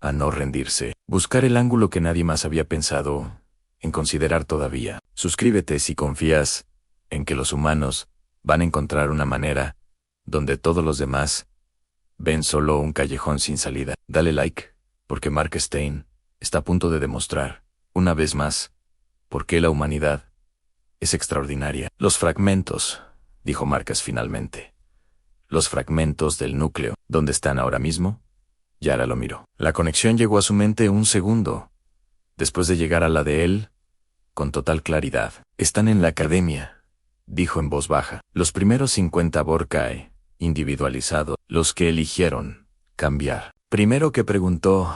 a no rendirse, buscar el ángulo que nadie más había pensado en considerar todavía. Suscríbete si confías en que los humanos van a encontrar una manera donde todos los demás ven solo un callejón sin salida. Dale like, porque Mark Stein está a punto de demostrar, una vez más, por qué la humanidad es extraordinaria. Los fragmentos, dijo Marcus finalmente. Los fragmentos del núcleo, ¿dónde están ahora mismo? Yara lo miró. La conexión llegó a su mente un segundo, después de llegar a la de él, con total claridad. Están en la academia, dijo en voz baja. Los primeros 50 Vorkai, individualizados, los que eligieron cambiar. Primero que preguntó,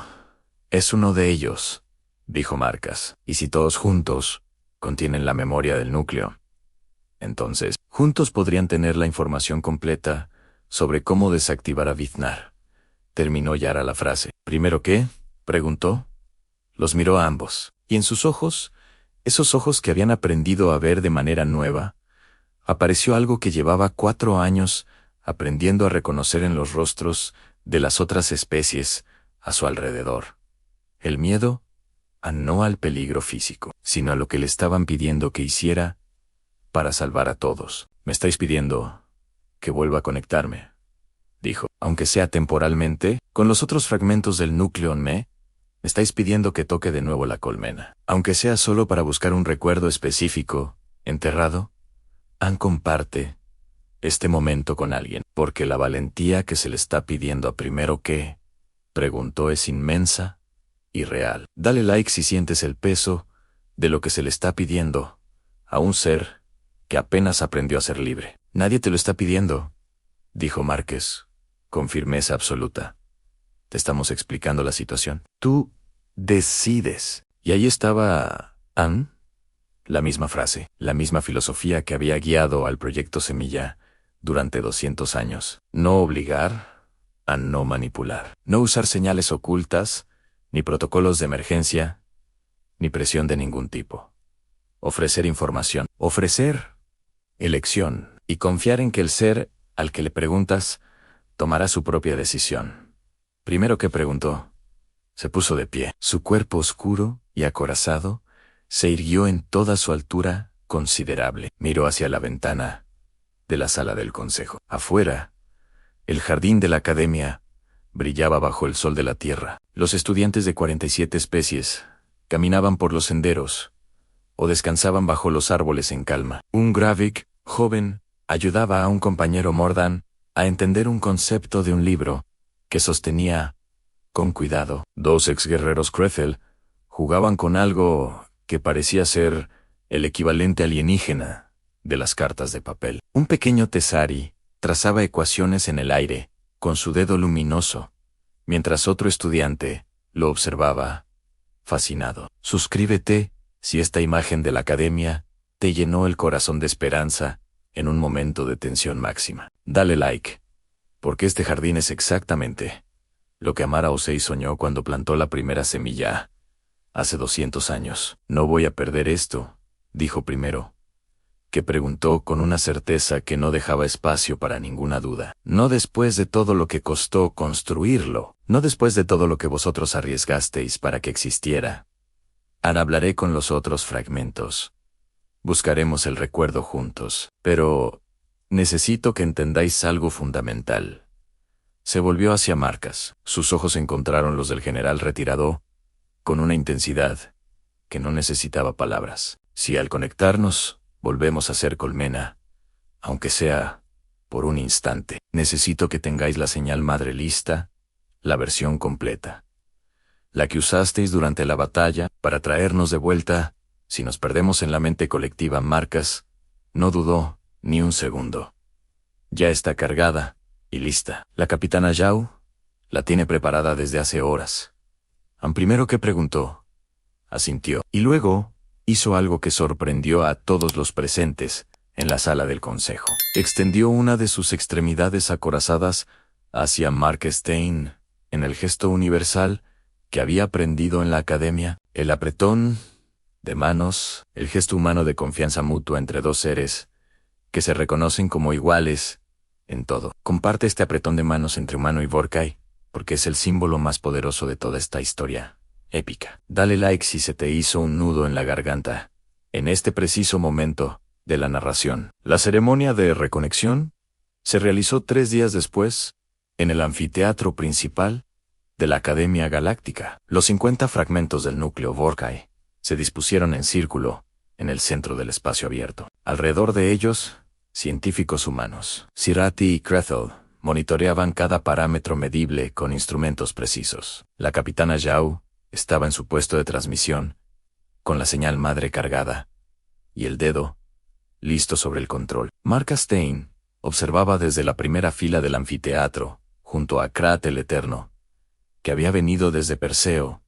es uno de ellos, dijo Marcus. Y si todos juntos contienen la memoria del núcleo, entonces, juntos podrían tener la información completa sobre cómo desactivar a Vithnar. Terminó Yara la frase. ¿Primero qué? Preguntó. Los miró a ambos, y en sus ojos, esos ojos que habían aprendido a ver de manera nueva, apareció algo que llevaba 4 años aprendiendo a reconocer en los rostros de las otras especies a su alrededor. El miedo no al peligro físico, sino a lo que le estaban pidiendo que hiciera para salvar a todos. Me estáis pidiendo que vuelva a conectarme, dijo, aunque sea temporalmente, con los otros fragmentos del núcleo me estáis pidiendo que toque de nuevo la colmena, aunque sea solo para buscar un recuerdo específico, enterrado. Comparte este momento con alguien, porque la valentía que se le está pidiendo a primero que preguntó es inmensa y real. Dale like si sientes el peso de lo que se le está pidiendo a un ser que apenas aprendió a ser libre. Nadie te lo está pidiendo, dijo Márquez, con firmeza absoluta. Te estamos explicando la situación. Tú decides. Y ahí estaba Anne. La misma frase, la misma filosofía que había guiado al proyecto Semilla durante 200 años. No obligar, a no manipular. No usar señales ocultas, ni protocolos de emergencia, ni presión de ningún tipo. Ofrecer información. Ofrecer elección. Y confiar en que el ser al que le preguntas tomará su propia decisión. Primero que preguntó, se puso de pie. Su cuerpo oscuro y acorazado se irguió en toda su altura considerable. Miró hacia la ventana de la sala del consejo. Afuera, el jardín de la academia brillaba bajo el sol de la tierra. Los estudiantes de 47 especies caminaban por los senderos o descansaban bajo los árboles en calma. Un Gravik, joven, ayudaba a un compañero Mordan a entender un concepto de un libro que sostenía con cuidado. 2 exguerreros Krethel jugaban con algo que parecía ser el equivalente alienígena de las cartas de papel. Un pequeño Tesari trazaba ecuaciones en el aire con su dedo luminoso, mientras otro estudiante lo observaba, fascinado. Suscríbete si esta imagen de la academia te llenó el corazón de esperanza en un momento de tensión máxima. Dale like, porque este jardín es exactamente lo que Amara Osei soñó cuando plantó la primera semilla hace 200 años. No voy a perder esto, dijo primero, que preguntó con una certeza que no dejaba espacio para ninguna duda. No después de todo lo que costó construirlo, no después de todo lo que vosotros arriesgasteis para que existiera. Ahora hablaré con los otros fragmentos. Buscaremos el recuerdo juntos, pero necesito que entendáis algo fundamental. Se volvió hacia Marcus. Sus ojos encontraron los del general retirado, con una intensidad que no necesitaba palabras. Si al conectarnos volvemos a ser colmena, aunque sea por un instante, necesito que tengáis la señal madre lista, la versión completa. La que usasteis durante la batalla para traernos de vuelta, si nos perdemos en la mente colectiva. Marcus no dudó ni un segundo. Ya está cargada y lista. La capitana Zhao la tiene preparada desde hace horas. Primero que preguntó, asintió, y luego hizo algo que sorprendió a todos los presentes en la sala del consejo. Extendió una de sus extremidades acorazadas hacia Mark Stein, en el gesto universal que había aprendido en la academia. El apretón de manos, el gesto humano de confianza mutua entre dos seres que se reconocen como iguales en todo. Comparte este apretón de manos entre humano y Vorkai, porque es el símbolo más poderoso de toda esta historia épica. Dale like si se te hizo un nudo en la garganta en este preciso momento de la narración. La ceremonia de reconexión se realizó 3 días después en el anfiteatro principal de la Academia Galáctica. Los 50 fragmentos del núcleo Vorkai se dispusieron en círculo en el centro del espacio abierto. Alrededor de ellos, científicos humanos, Sirati y Krethel, monitoreaban cada parámetro medible con instrumentos precisos. La capitana Zhao estaba en su puesto de transmisión, con la señal madre cargada, y el dedo listo sobre el control. Mark Stein observaba desde la primera fila del anfiteatro, junto a Krat el Eterno, que había venido desde Perseo.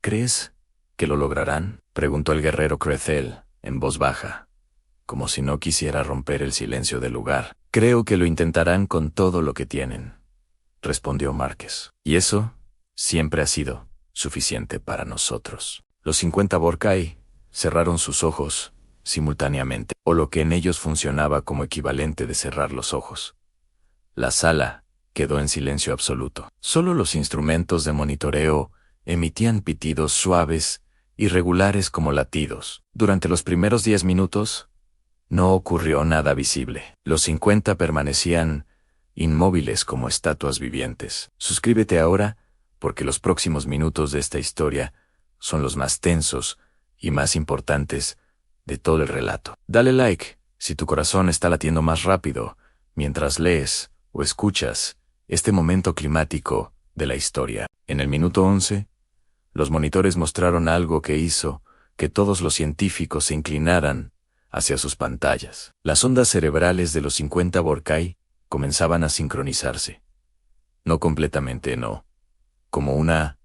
¿Crees que lo lograrán?, preguntó el guerrero Krethel, en voz baja, como si no quisiera romper el silencio del lugar. Creo que lo intentarán con todo lo que tienen, respondió Márquez. Y eso siempre ha sido suficiente para nosotros. Los 50 Vorkai cerraron sus ojos simultáneamente, o lo que en ellos funcionaba como equivalente de cerrar los ojos. La sala quedó en silencio absoluto. Solo los instrumentos de monitoreo emitían pitidos suaves y regulares como latidos. Durante los primeros 10 minutos, no ocurrió nada visible. Los 50 permanecían inmóviles como estatuas vivientes. Suscríbete ahora, porque los próximos minutos de esta historia son los más tensos y más importantes de todo el relato. Dale like si tu corazón está latiendo más rápido mientras lees o escuchas este momento climático de la historia. En el minuto 11, los monitores mostraron algo que hizo que todos los científicos se inclinaran hacia sus pantallas. Las ondas cerebrales de los 50 Vorkai comenzaban a sincronizarse. No completamente, no, como una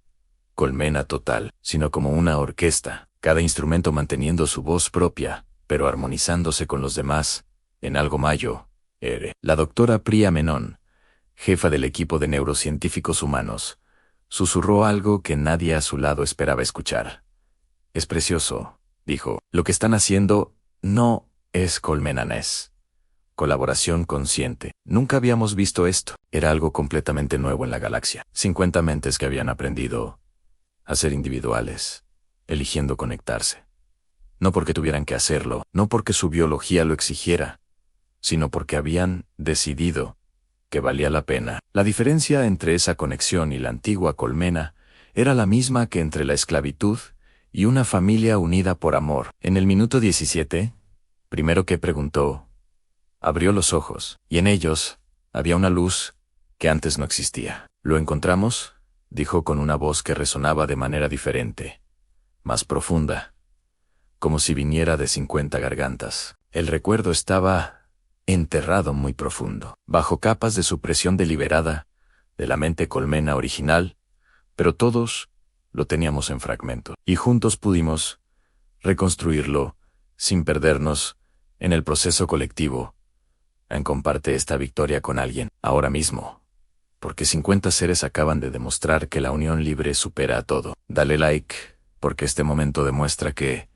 colmena total, sino como una orquesta, cada instrumento manteniendo su voz propia, pero armonizándose con los demás, en algo mayo. La doctora Priya Menon, jefa del equipo de neurocientíficos humanos, susurró algo que nadie a su lado esperaba escuchar. Es precioso, dijo. Lo que están haciendo no es colmenanés. Colaboración consciente. Nunca habíamos visto esto. Era algo completamente nuevo en la galaxia. 50 mentes que habían aprendido a ser individuales, eligiendo conectarse. No porque tuvieran que hacerlo, no porque su biología lo exigiera, sino porque habían decidido que valía la pena. La diferencia entre esa conexión y la antigua colmena era la misma que entre la esclavitud y una familia unida por amor. En el minuto 17, primero que preguntó, abrió los ojos, y en ellos había una luz que antes no existía. ¿Lo encontramos?, dijo con una voz que resonaba de manera diferente, más profunda, como si viniera de 50 gargantas. El recuerdo estaba enterrado muy profundo, bajo capas de supresión deliberada, de la mente colmena original, pero todos lo teníamos en fragmentos, y juntos pudimos reconstruirlo sin perdernos en el proceso colectivo. Comparte esta victoria con alguien, ahora mismo, porque 50 seres acaban de demostrar que la unión libre supera a todo. Dale like, porque este momento demuestra que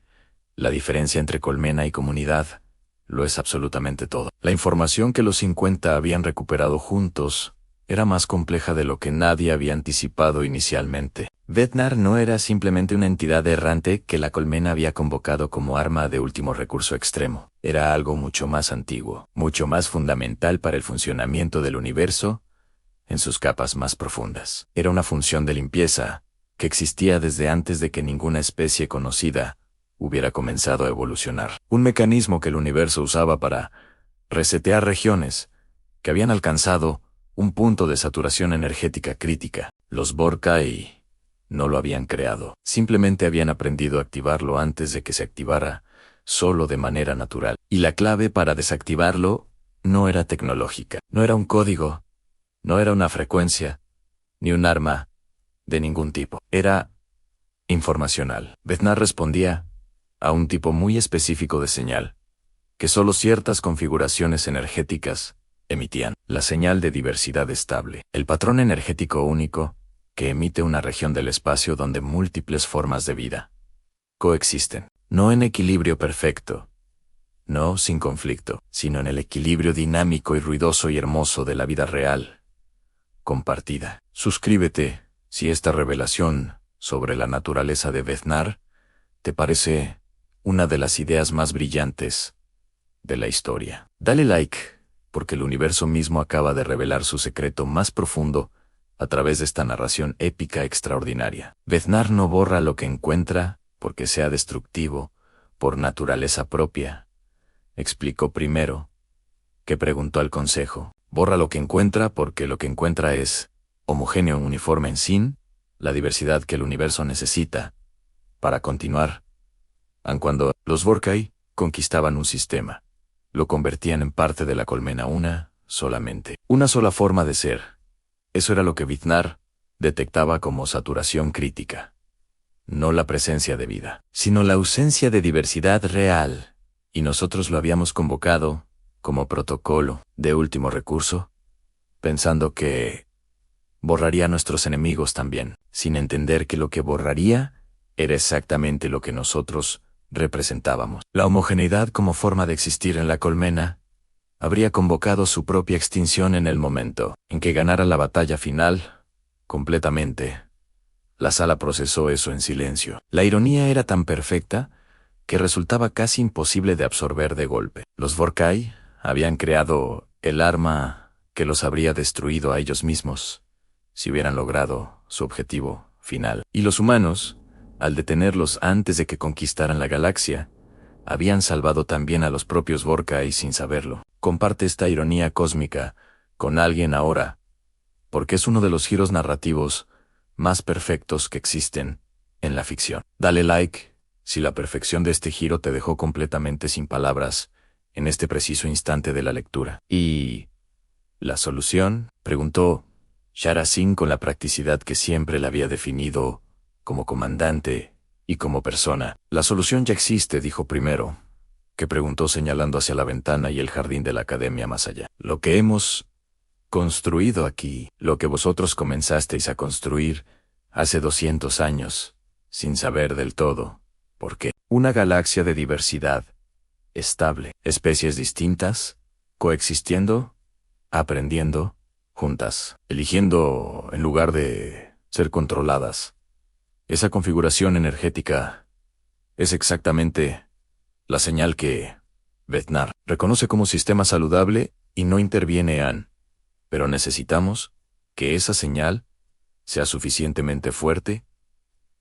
la diferencia entre colmena y comunidad lo es absolutamente todo. La información que los 50 habían recuperado juntos era más compleja de lo que nadie había anticipado inicialmente. Vetnar no era simplemente una entidad errante que la colmena había convocado como arma de último recurso extremo. Era algo mucho más antiguo, mucho más fundamental para el funcionamiento del universo en sus capas más profundas. Era una función de limpieza que existía desde antes de que ninguna especie conocida hubiera comenzado a evolucionar. Un mecanismo que el universo usaba para resetear regiones que habían alcanzado un punto de saturación energética crítica. Los Vorkai no lo habían creado, simplemente habían aprendido a activarlo antes de que se activara, solo de manera natural. Y la clave para desactivarlo no era tecnológica, no era un código, no era una frecuencia, ni un arma de ningún tipo. Era informacional. Vetnar respondía a un tipo muy específico de señal, que solo ciertas configuraciones energéticas emitían. La señal de diversidad estable, el patrón energético único que emite una región del espacio donde múltiples formas de vida coexisten, no en equilibrio perfecto, no sin conflicto, sino en el equilibrio dinámico y ruidoso y hermoso de la vida real, compartida. Suscríbete si esta revelación sobre la naturaleza de Veznar te parece una de las ideas más brillantes de la historia. Dale like, porque el universo mismo acaba de revelar su secreto más profundo a través de esta narración épica extraordinaria. Veznar no borra lo que encuentra porque sea destructivo por naturaleza propia. Explicó primero, que preguntó al consejo. Borra lo que encuentra porque lo que encuentra es homogéneo uniforme en sí, la diversidad que el universo necesita para continuar. Aun cuando los Vorkai conquistaban un sistema, lo convertían en parte de la colmena una sola forma de ser. Eso era lo que Veznar detectaba como saturación crítica. No la presencia de vida, sino la ausencia de diversidad real. Y nosotros lo habíamos convocado como protocolo de último recurso, pensando que borraría a nuestros enemigos también, sin entender que lo que borraría era exactamente lo que nosotros representábamos. La homogeneidad como forma de existir en la colmena habría convocado su propia extinción en el momento en que ganara la batalla final, completamente. La sala procesó eso en silencio. La ironía era tan perfecta que resultaba casi imposible de absorber de golpe. Los Vorkai habían creado el arma que los habría destruido a ellos mismos si hubieran logrado su objetivo final. Y los humanos, al detenerlos antes de que conquistaran la galaxia, habían salvado también a los propios Vorkai sin saberlo. Comparte esta ironía cósmica con alguien ahora, porque es uno de los giros narrativos más perfectos que existen en la ficción. Dale like si la perfección de este giro te dejó completamente sin palabras en este preciso instante de la lectura. ¿Y la solución?, preguntó Shara Singh con la practicidad que siempre la había definido como comandante y como persona. La solución ya existe, dijo primero, que preguntó señalando hacia la ventana y el jardín de la academia más allá. Lo que hemos construido aquí, lo que vosotros comenzasteis a construir hace 200 años, sin saber del todo por qué. Una galaxia de diversidad, estable, especies distintas, coexistiendo, aprendiendo, juntas, eligiendo en lugar de ser controladas. Esa configuración energética es exactamente la señal que Veznar reconoce como sistema saludable y no interviene en. Pero necesitamos que esa señal sea suficientemente fuerte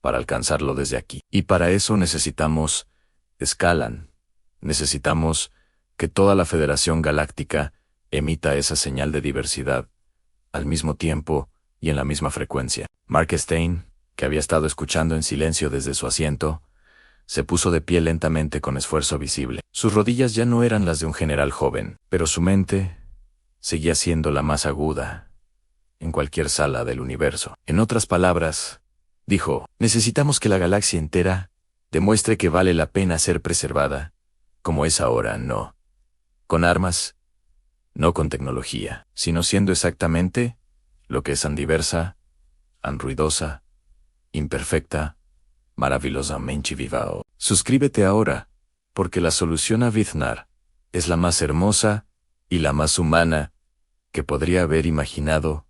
para alcanzarlo desde aquí. Y para eso necesitamos escalan. Necesitamos que toda la Federación Galáctica emita esa señal de diversidad al mismo tiempo y en la misma frecuencia. Mark Stein, que había estado escuchando en silencio desde su asiento, se puso de pie lentamente con esfuerzo visible. Sus rodillas ya no eran las de un general joven, pero su mente seguía siendo la más aguda en cualquier sala del universo. En otras palabras, dijo, necesitamos que la galaxia entera demuestre que vale la pena ser preservada, como es ahora, no con armas, no con tecnología, sino siendo exactamente lo que es tan diversa, tan ruidosa, imperfecta, maravillosamente viva. Suscríbete ahora, porque la solución a Veznar es la más hermosa y la más humana que podría haber imaginado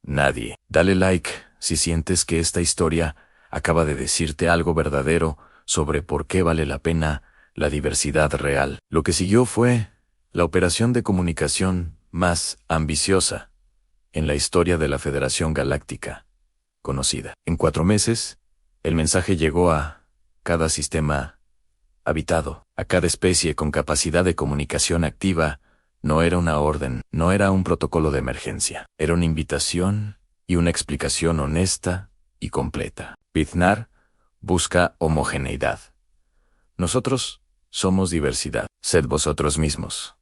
nadie. Dale like si sientes que esta historia acaba de decirte algo verdadero sobre por qué vale la pena la diversidad real. Lo que siguió fue la operación de comunicación más ambiciosa en la historia de la Federación Galáctica conocida. En 4 meses, el mensaje llegó a cada sistema habitado, a cada especie con capacidad de comunicación activa. No era una orden, no era un protocolo de emergencia, era una invitación y una explicación honesta y completa. Veznar busca homogeneidad. Nosotros somos diversidad. Sed vosotros mismos.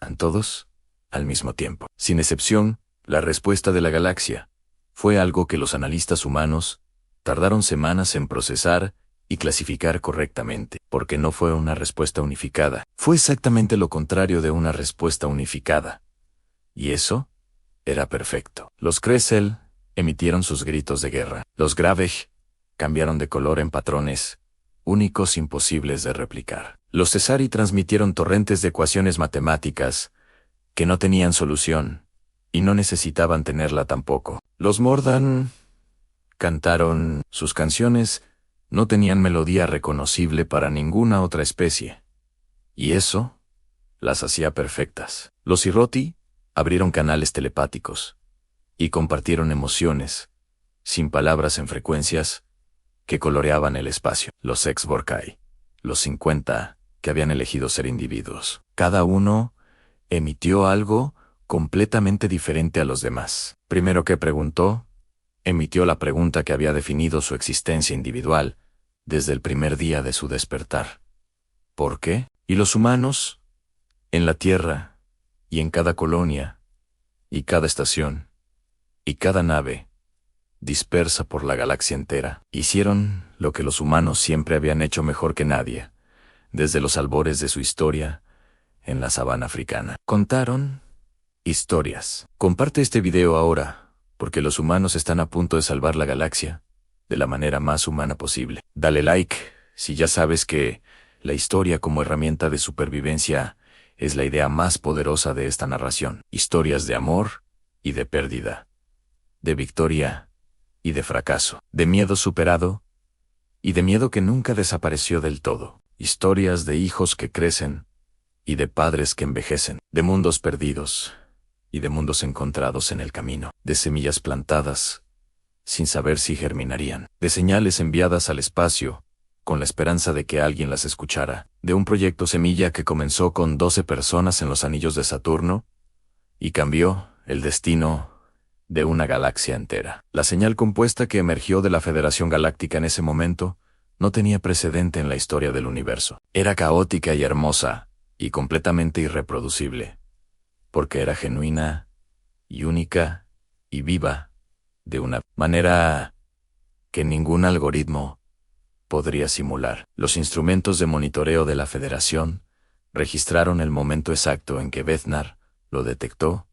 A todos, al mismo tiempo. Sin excepción, la respuesta de la galaxia fue algo que los analistas humanos tardaron semanas en procesar y clasificar correctamente, porque no fue una respuesta unificada. Fue exactamente lo contrario de una respuesta unificada. Y eso era perfecto. Los Kressel emitieron sus gritos de guerra. Los Gravej cambiaron de color en patrones únicos imposibles de replicar. Los Cesari transmitieron torrentes de ecuaciones matemáticas que no tenían solución y no necesitaban tenerla tampoco. Los Mordan cantaron sus canciones, no tenían melodía reconocible para ninguna otra especie. Y eso las hacía perfectas. Los Irroti abrieron canales telepáticos y compartieron emociones, sin palabras en frecuencias, que coloreaban el espacio. Los ex-Vorkai, los 50, que habían elegido ser individuos. Cada uno emitió algo completamente diferente a los demás. Primero que preguntó, emitió la pregunta que había definido su existencia individual desde el primer día de su despertar. ¿Por qué? Y los humanos, en la Tierra, y en cada colonia, y cada estación, y cada nave, dispersa por la galaxia entera, hicieron lo que los humanos siempre habían hecho mejor que nadie, desde los albores de su historia, en la sabana africana. Contaron historias. Comparte este video ahora, porque los humanos están a punto de salvar la galaxia de la manera más humana posible. Dale like si ya sabes que la historia como herramienta de supervivencia es la idea más poderosa de esta narración. Historias de amor y de pérdida, de victoria y de fracaso, de miedo superado y de miedo que nunca desapareció del todo. Historias de hijos que crecen y de padres que envejecen, de mundos perdidos y de mundos encontrados en el camino, de semillas plantadas sin saber si germinarían, de señales enviadas al espacio con la esperanza de que alguien las escuchara, de un proyecto semilla que comenzó con 12 personas en los anillos de Saturno y cambió el destino de una galaxia entera. La señal compuesta que emergió de la Federación Galáctica en ese momento no tenía precedente en la historia del universo. Era caótica y hermosa, y completamente irreproducible, porque era genuina y única y viva, de una manera que ningún algoritmo podría simular. Los instrumentos de monitoreo de la Federación registraron el momento exacto en que Bethnar lo detectó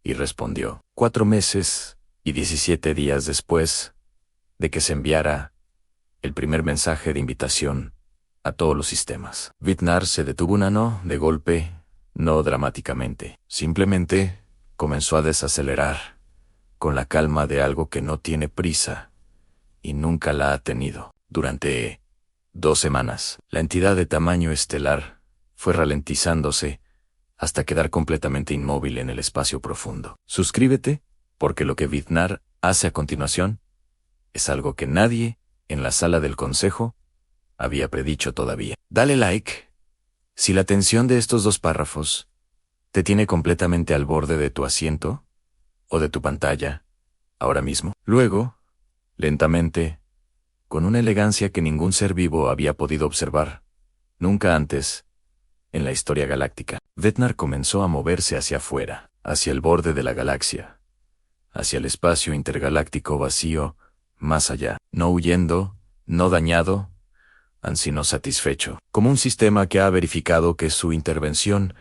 y respondió. 4 meses y 17 días después de que se enviara el primer mensaje de invitación a todos los sistemas, Bethnar se detuvo de golpe, no dramáticamente. Simplemente comenzó a desacelerar, con la calma de algo que no tiene prisa y nunca la ha tenido. Durante 2 semanas, la entidad de tamaño estelar fue ralentizándose hasta quedar completamente inmóvil en el espacio profundo. Suscríbete, porque lo que Bethnar hace a continuación es algo que nadie en la sala del consejo había predicho todavía. Dale like si la tensión de estos 2 párrafos te tiene completamente al borde de tu asiento o de tu pantalla ahora mismo. Luego, lentamente, con una elegancia que ningún ser vivo había podido observar nunca antes en la historia galáctica, Bethnar comenzó a moverse hacia afuera, hacia el borde de la galaxia, hacia el espacio intergaláctico vacío, más allá, no huyendo, no dañado, sino satisfecho, como un sistema que ha verificado que su intervención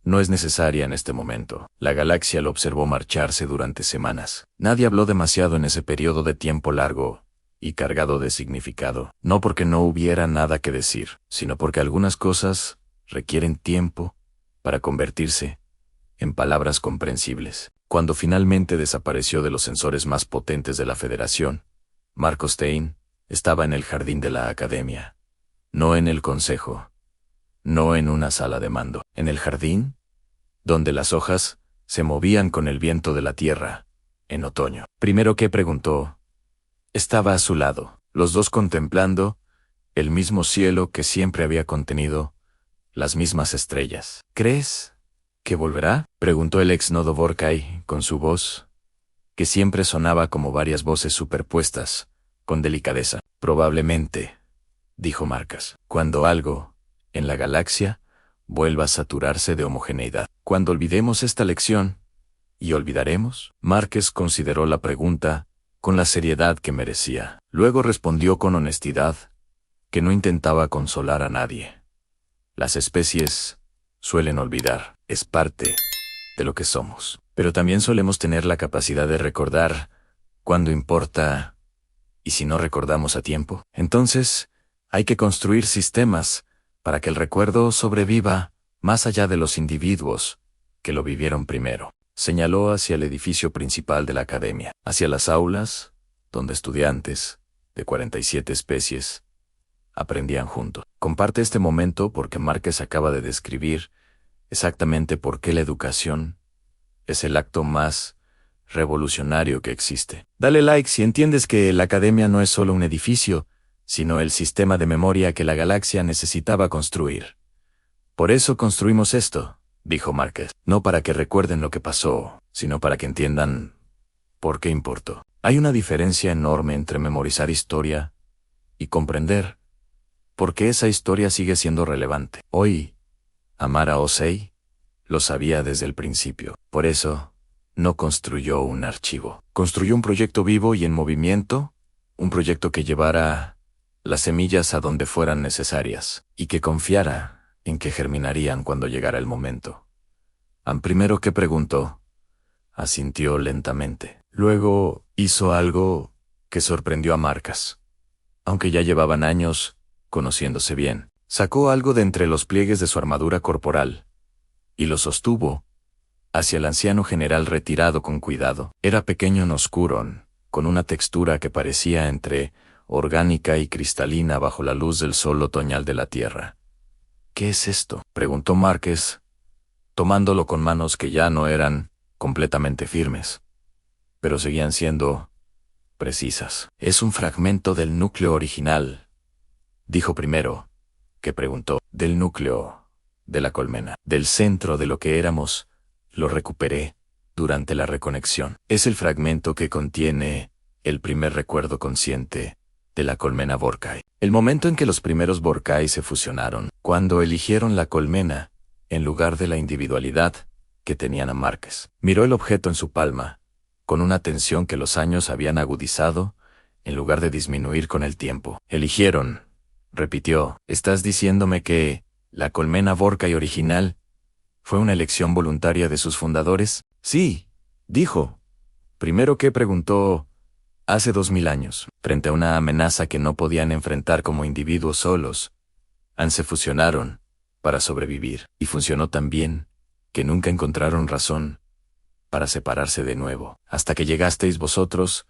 no es necesaria en este momento. La galaxia lo observó marcharse durante semanas. Nadie habló demasiado en ese periodo de tiempo largo y cargado de significado, no porque no hubiera nada que decir, sino porque algunas cosas requieren tiempo para convertirse en palabras comprensibles. Cuando finalmente desapareció de los sensores más potentes de la Federación, Marco Stein estaba en el jardín de la Academia, no en el consejo, no en una sala de mando, en el jardín, donde las hojas se movían con el viento de la tierra, en otoño. Primero que preguntó, estaba a su lado, los dos contemplando el mismo cielo que siempre había contenido las mismas estrellas. ¿Crees que volverá?, preguntó el ex nodo Vorkai con su voz, que siempre sonaba como varias voces superpuestas, con delicadeza. Probablemente, dijo Marcas, cuando algo, en la galaxia, vuelva a saturarse de homogeneidad. Cuando olvidemos esta lección, ¿y olvidaremos? Márquez consideró la pregunta con la seriedad que merecía. Luego respondió con honestidad, que no intentaba consolar a nadie. Las especies suelen olvidar, es parte de lo que somos. Pero también solemos tener la capacidad de recordar cuando importa, y si no recordamos a tiempo. Entonces, hay que construir sistemas para que el recuerdo sobreviva más allá de los individuos que lo vivieron primero. Señaló hacia el edificio principal de la academia, hacia las aulas, donde estudiantes, de 47 especies, aprendían juntos. Comparte este momento porque Márquez acaba de describir exactamente por qué la educación es el acto más revolucionario que existe. Dale like si entiendes que la academia no es solo un edificio, sino el sistema de memoria que la galaxia necesitaba construir. Por eso construimos esto, dijo Márquez, no para que recuerden lo que pasó, sino para que entiendan por qué importó. Hay una diferencia enorme entre memorizar historia y comprender por qué esa historia sigue siendo relevante. Hoy, Amara Osei lo sabía desde el principio. Por eso, no construyó un archivo. Construyó un proyecto vivo y en movimiento, un proyecto que llevara las semillas a donde fueran necesarias y que confiara en que germinarían cuando llegara el momento. Primero que preguntó, asintió lentamente. Luego hizo algo que sorprendió a Márquez. Aunque ya llevaban años conociéndose bien, sacó algo de entre los pliegues de su armadura corporal y lo sostuvo hacia el anciano general retirado con cuidado. Era pequeño en oscuro, con una textura que parecía entre orgánica y cristalina bajo la luz del sol otoñal de la tierra. ¿Qué es esto?, preguntó Márquez, tomándolo con manos que ya no eran completamente firmes, pero seguían siendo precisas. Es un fragmento del núcleo original, dijo primero, que preguntó, del núcleo de la colmena, del centro de lo que éramos. Lo recuperé durante la reconexión. Es el fragmento que contiene el primer recuerdo consciente de la colmena Vorkai. El momento en que los primeros Vorkai se fusionaron, cuando eligieron la colmena en lugar de la individualidad que tenían a Márquez. Miró el objeto en su palma, con una tensión que los años habían agudizado, en lugar de disminuir con el tiempo. Eligieron, repitió. ¿Estás diciéndome que la colmena Vorkai original fue una elección voluntaria de sus fundadores? Sí, dijo. Primero que preguntó, hace 2000 años, frente a una amenaza que no podían enfrentar como individuos solos, se fusionaron para sobrevivir, y funcionó tan bien que nunca encontraron razón para separarse de nuevo. Hasta que llegasteis vosotros,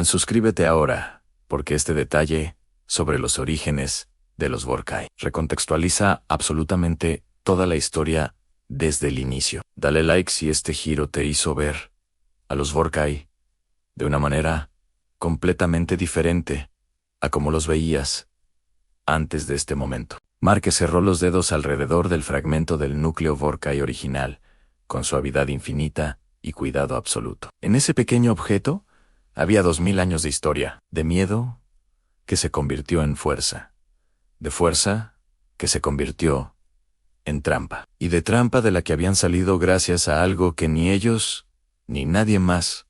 suscríbete ahora, porque este detalle sobre los orígenes de los Vorkai recontextualiza absolutamente toda la historia desde el inicio. Dale like si este giro te hizo ver a los Vorkai de una manera completamente diferente a como los veías antes de este momento. Márquez cerró los dedos alrededor del fragmento del núcleo Vorkai original, con suavidad infinita y cuidado absoluto. En ese pequeño objeto había 2000 años de historia, de miedo que se convirtió en fuerza, de fuerza que se convirtió en trampa, y de trampa de la que habían salido gracias a algo que ni ellos, ni nadie más,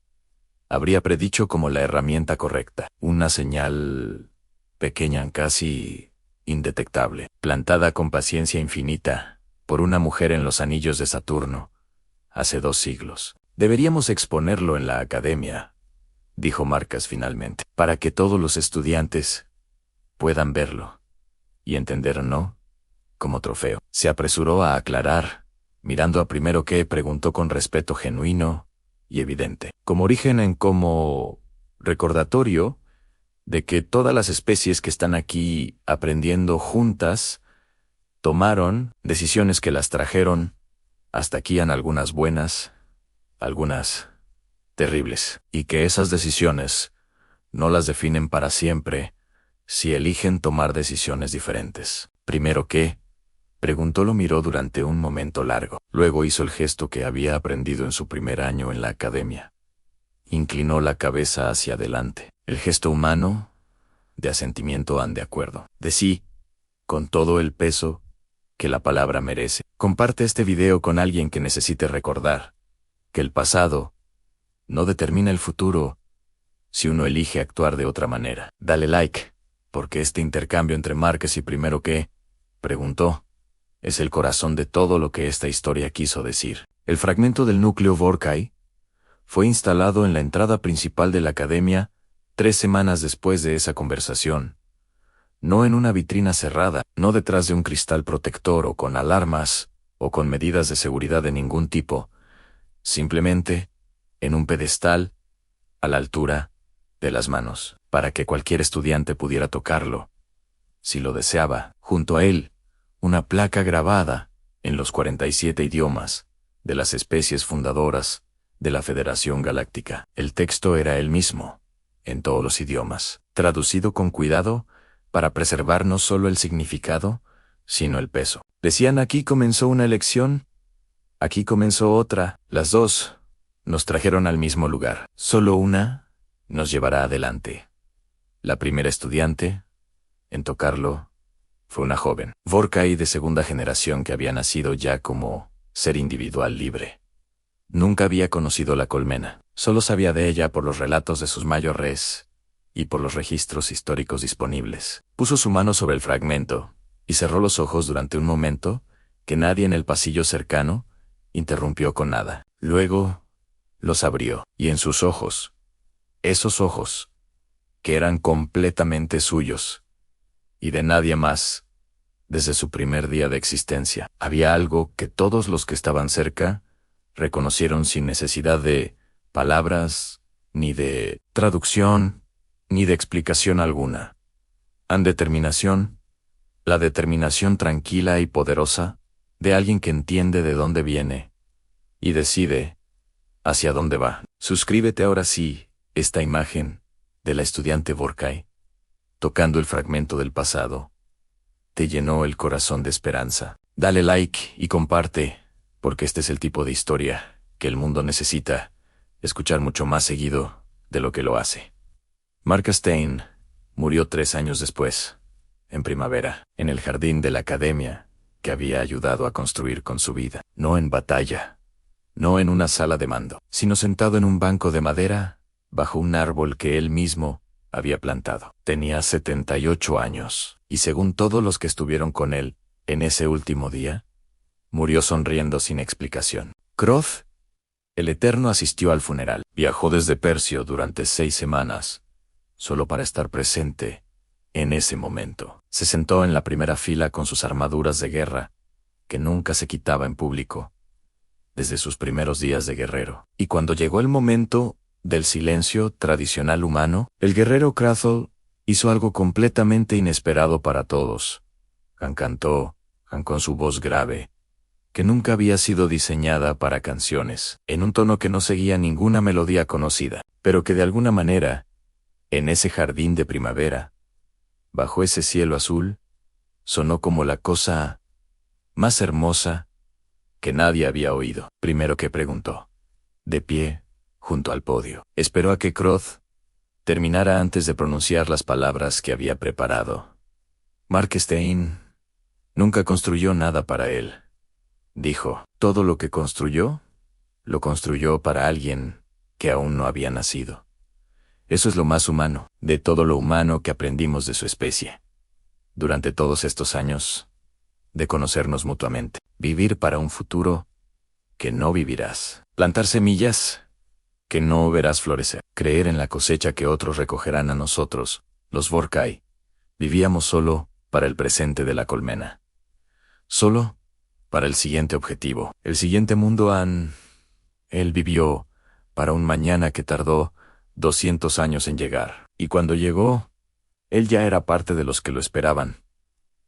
habría predicho como la herramienta correcta. Una señal pequeña, casi indetectable, plantada con paciencia infinita por una mujer en los anillos de Saturno, hace 2 siglos. Deberíamos exponerlo en la academia, dijo Márquez finalmente, para que todos los estudiantes puedan verlo y entender, ¿no?, como trofeo. Se apresuró a aclarar, mirando a primero que preguntó con respeto genuino y evidente, como origen como recordatorio de que todas las especies que están aquí aprendiendo juntas tomaron decisiones que las trajeron hasta aquí, en algunas buenas, algunas terribles, y que esas decisiones no las definen para siempre si eligen tomar decisiones diferentes. Primero que preguntó, lo miró durante un momento largo. Luego hizo el gesto que había aprendido en su primer año en la academia. Inclinó la cabeza hacia adelante. El gesto humano de asentimiento de acuerdo. De sí, con todo el peso que la palabra merece. Comparte este video con alguien que necesite recordar que el pasado no determina el futuro si uno elige actuar de otra manera. Dale like, porque este intercambio entre Márquez y primero que preguntó es el corazón de todo lo que esta historia quiso decir. El fragmento del núcleo Vorkai fue instalado en la entrada principal de la academia 3 semanas después de esa conversación. No en una vitrina cerrada, no detrás de un cristal protector o con alarmas o con medidas de seguridad de ningún tipo. simplemente, en un pedestal, a la altura de las manos, para que cualquier estudiante pudiera tocarlo, si lo deseaba. Junto a él, una placa grabada, en los 47 idiomas, de las especies fundadoras de la Federación Galáctica. El texto era el mismo, en todos los idiomas, traducido con cuidado, para preservar no solo el significado, sino el peso. Decían: aquí comenzó una elección, aquí comenzó otra, las dos nos trajeron al mismo lugar. Solo una nos llevará adelante. La primera estudiante en tocarlo fue una joven, Vorkai de segunda generación, que había nacido ya como ser individual libre. Nunca había conocido la colmena, solo sabía de ella por los relatos de sus mayores y por los registros históricos disponibles. Puso su mano sobre el fragmento y cerró los ojos durante un momento que nadie en el pasillo cercano interrumpió con nada. Luego los abrió, y en sus ojos, esos ojos, que eran completamente suyos y de nadie más, desde su primer día de existencia, había algo que todos los que estaban cerca reconocieron sin necesidad de palabras, ni de traducción, ni de explicación alguna. Determinación, la determinación tranquila y poderosa de alguien que entiende de dónde viene y decide hacia dónde va. Suscríbete ahora sí, esta imagen de la estudiante Vorkai, tocando el fragmento del pasado, te llenó el corazón de esperanza. Dale like y comparte, porque este es el tipo de historia que el mundo necesita escuchar mucho más seguido de lo que lo hace. Mark Stein murió 3 años después, en primavera, en el jardín de la academia que había ayudado a construir con su vida. No en batalla, no en una sala de mando, sino sentado en un banco de madera, bajo un árbol que él mismo había plantado. Tenía 78 años, y según todos los que estuvieron con él en ese último día, murió sonriendo sin explicación. Croft, el Eterno, asistió al funeral. Viajó desde Persio durante 6 semanas, solo para estar presente en ese momento. Se sentó en la primera fila con sus armaduras de guerra, que nunca se quitaba en público, desde sus primeros días de guerrero. Y cuando llegó el momento del silencio tradicional humano, el guerrero Krathol hizo algo completamente inesperado para todos. Han cantó, con su voz grave, que nunca había sido diseñada para canciones, en un tono que no seguía ninguna melodía conocida, pero que de alguna manera, en ese jardín de primavera, bajo ese cielo azul, sonó como la cosa más hermosa que nadie había oído. Primero que preguntó, de pie, junto al podio, esperó a que Croth terminara antes de pronunciar las palabras que había preparado. Mark Stein nunca construyó nada para él, dijo. Todo lo que construyó, lo construyó para alguien que aún no había nacido. Eso es lo más humano, de todo lo humano que aprendimos de su especie. Durante todos estos años, de conocernos mutuamente. Vivir para un futuro que no vivirás. Plantar semillas que no verás florecer. Creer en la cosecha que otros recogerán a nosotros, los Vorkai. Vivíamos solo para el presente de la colmena. Solo para el siguiente objetivo. El siguiente mundo Él vivió para un mañana que tardó 200 años en llegar. Y cuando llegó, él ya era parte de los que lo esperaban.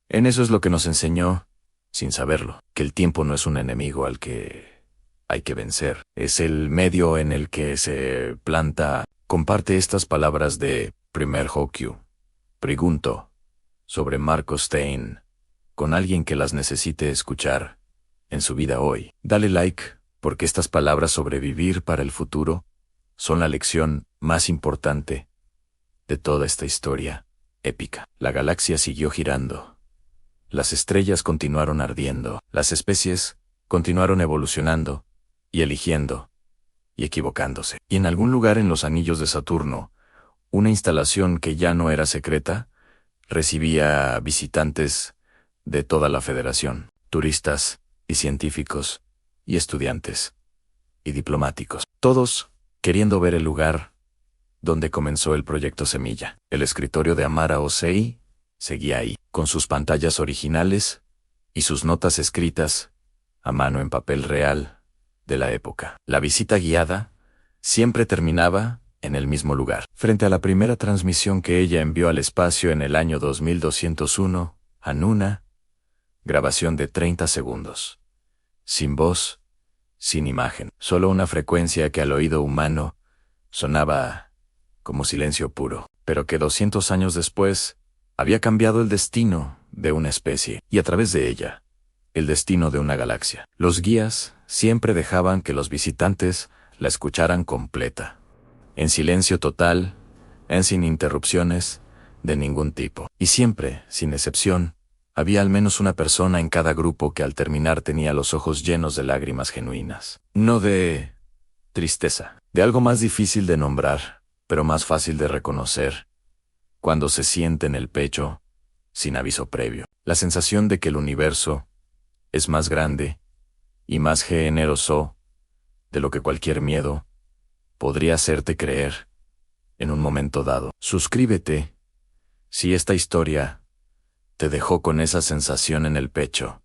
En eso es lo que nos enseñó, sin saberlo, que el tiempo no es un enemigo al que hay que vencer. Es el medio en el que se planta. Comparte estas palabras de Primer Hokyu. Pregunto sobre Mark Stein con alguien que las necesite escuchar en su vida hoy. Dale like, porque estas palabras sobre vivir para el futuro son la lección más importante de toda esta historia épica. La galaxia siguió girando. Las estrellas continuaron ardiendo. Las especies continuaron evolucionando y eligiendo y equivocándose. Y en algún lugar en los anillos de Saturno, una instalación que ya no era secreta recibía visitantes de toda la Federación, turistas y científicos y estudiantes y diplomáticos, todos queriendo ver el lugar donde comenzó el proyecto Semilla. El escritorio de Amara Osei seguía ahí, con sus pantallas originales y sus notas escritas a mano en papel real de la época. La visita guiada siempre terminaba en el mismo lugar. Frente a la primera transmisión que ella envió al espacio en el año 2201, Anuna, grabación de 30 segundos. Sin voz, sin imagen, solo una frecuencia que al oído humano sonaba como silencio puro, pero que 200 años después había cambiado el destino de una especie, y a través de ella, el destino de una galaxia. Los guías siempre dejaban que los visitantes la escucharan completa, en silencio total, sin interrupciones de ningún tipo. Y siempre, sin excepción, había al menos una persona en cada grupo que al terminar tenía los ojos llenos de lágrimas genuinas. No de tristeza, de algo más difícil de nombrar, pero más fácil de reconocer, cuando se siente en el pecho, sin aviso previo. La sensación de que el universo es más grande y más generoso de lo que cualquier miedo podría hacerte creer en un momento dado. Suscríbete si esta historia te dejó con esa sensación en el pecho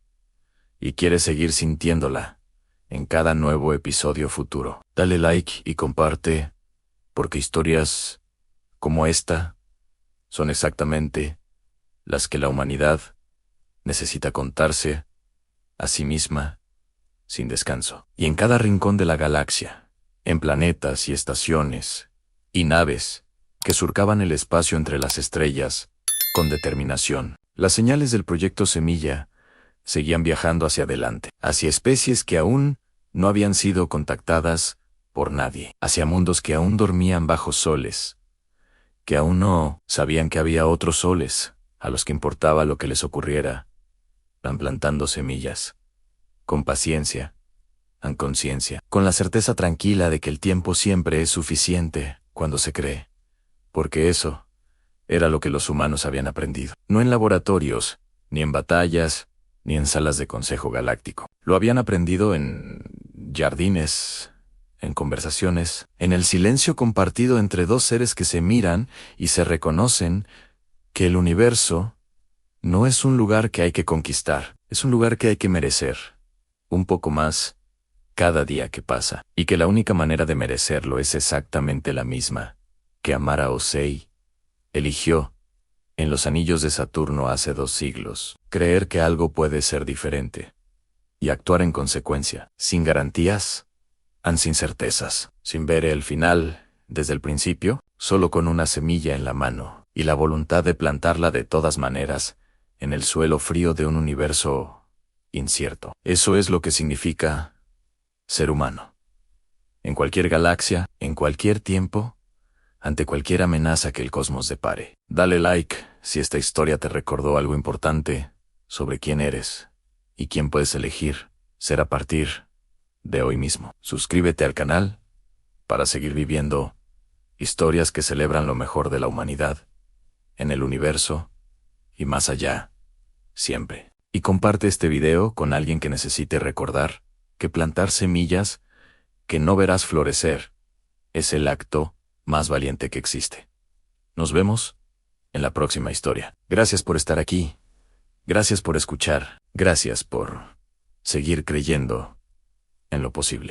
y quieres seguir sintiéndola en cada nuevo episodio futuro. Dale like y comparte, porque historias como esta son exactamente las que la humanidad necesita contarse a sí misma sin descanso. Y en cada rincón de la galaxia, en planetas y estaciones y naves que surcaban el espacio entre las estrellas con determinación, las señales del proyecto Semilla seguían viajando hacia adelante, hacia especies que aún no habían sido contactadas por nadie, hacia mundos que aún dormían bajo soles, que aún no sabían que había otros soles a los que importaba lo que les ocurriera. Van plantando semillas, con paciencia, en conciencia, con la certeza tranquila de que el tiempo siempre es suficiente cuando se cree, porque eso era lo que los humanos habían aprendido, no en laboratorios, ni en batallas, ni en salas de consejo galáctico. Lo habían aprendido en jardines, en conversaciones, en el silencio compartido entre dos seres que se miran y se reconocen que el universo no es un lugar que hay que conquistar, es un lugar que hay que merecer, un poco más cada día que pasa, y que la única manera de merecerlo es exactamente la misma que Amara Osei eligió en los anillos de Saturno hace 2 siglos: creer que algo puede ser diferente y actuar en consecuencia, sin garantías, sin certezas, sin ver el final desde el principio, solo con una semilla en la mano y la voluntad de plantarla de todas maneras en el suelo frío de un universo incierto. Eso es lo que significa ser humano. En cualquier galaxia, en cualquier tiempo, ante cualquier amenaza que el cosmos depare. Dale like si esta historia te recordó algo importante sobre quién eres y quién puedes elegir ser a partir de hoy mismo. Suscríbete al canal para seguir viviendo historias que celebran lo mejor de la humanidad, en el universo y más allá, siempre. Y comparte este video con alguien que necesite recordar que plantar semillas que no verás florecer es el acto más valiente que existe. Nos vemos en la próxima historia. Gracias por estar aquí. Gracias por escuchar. Gracias por seguir creyendo en lo posible.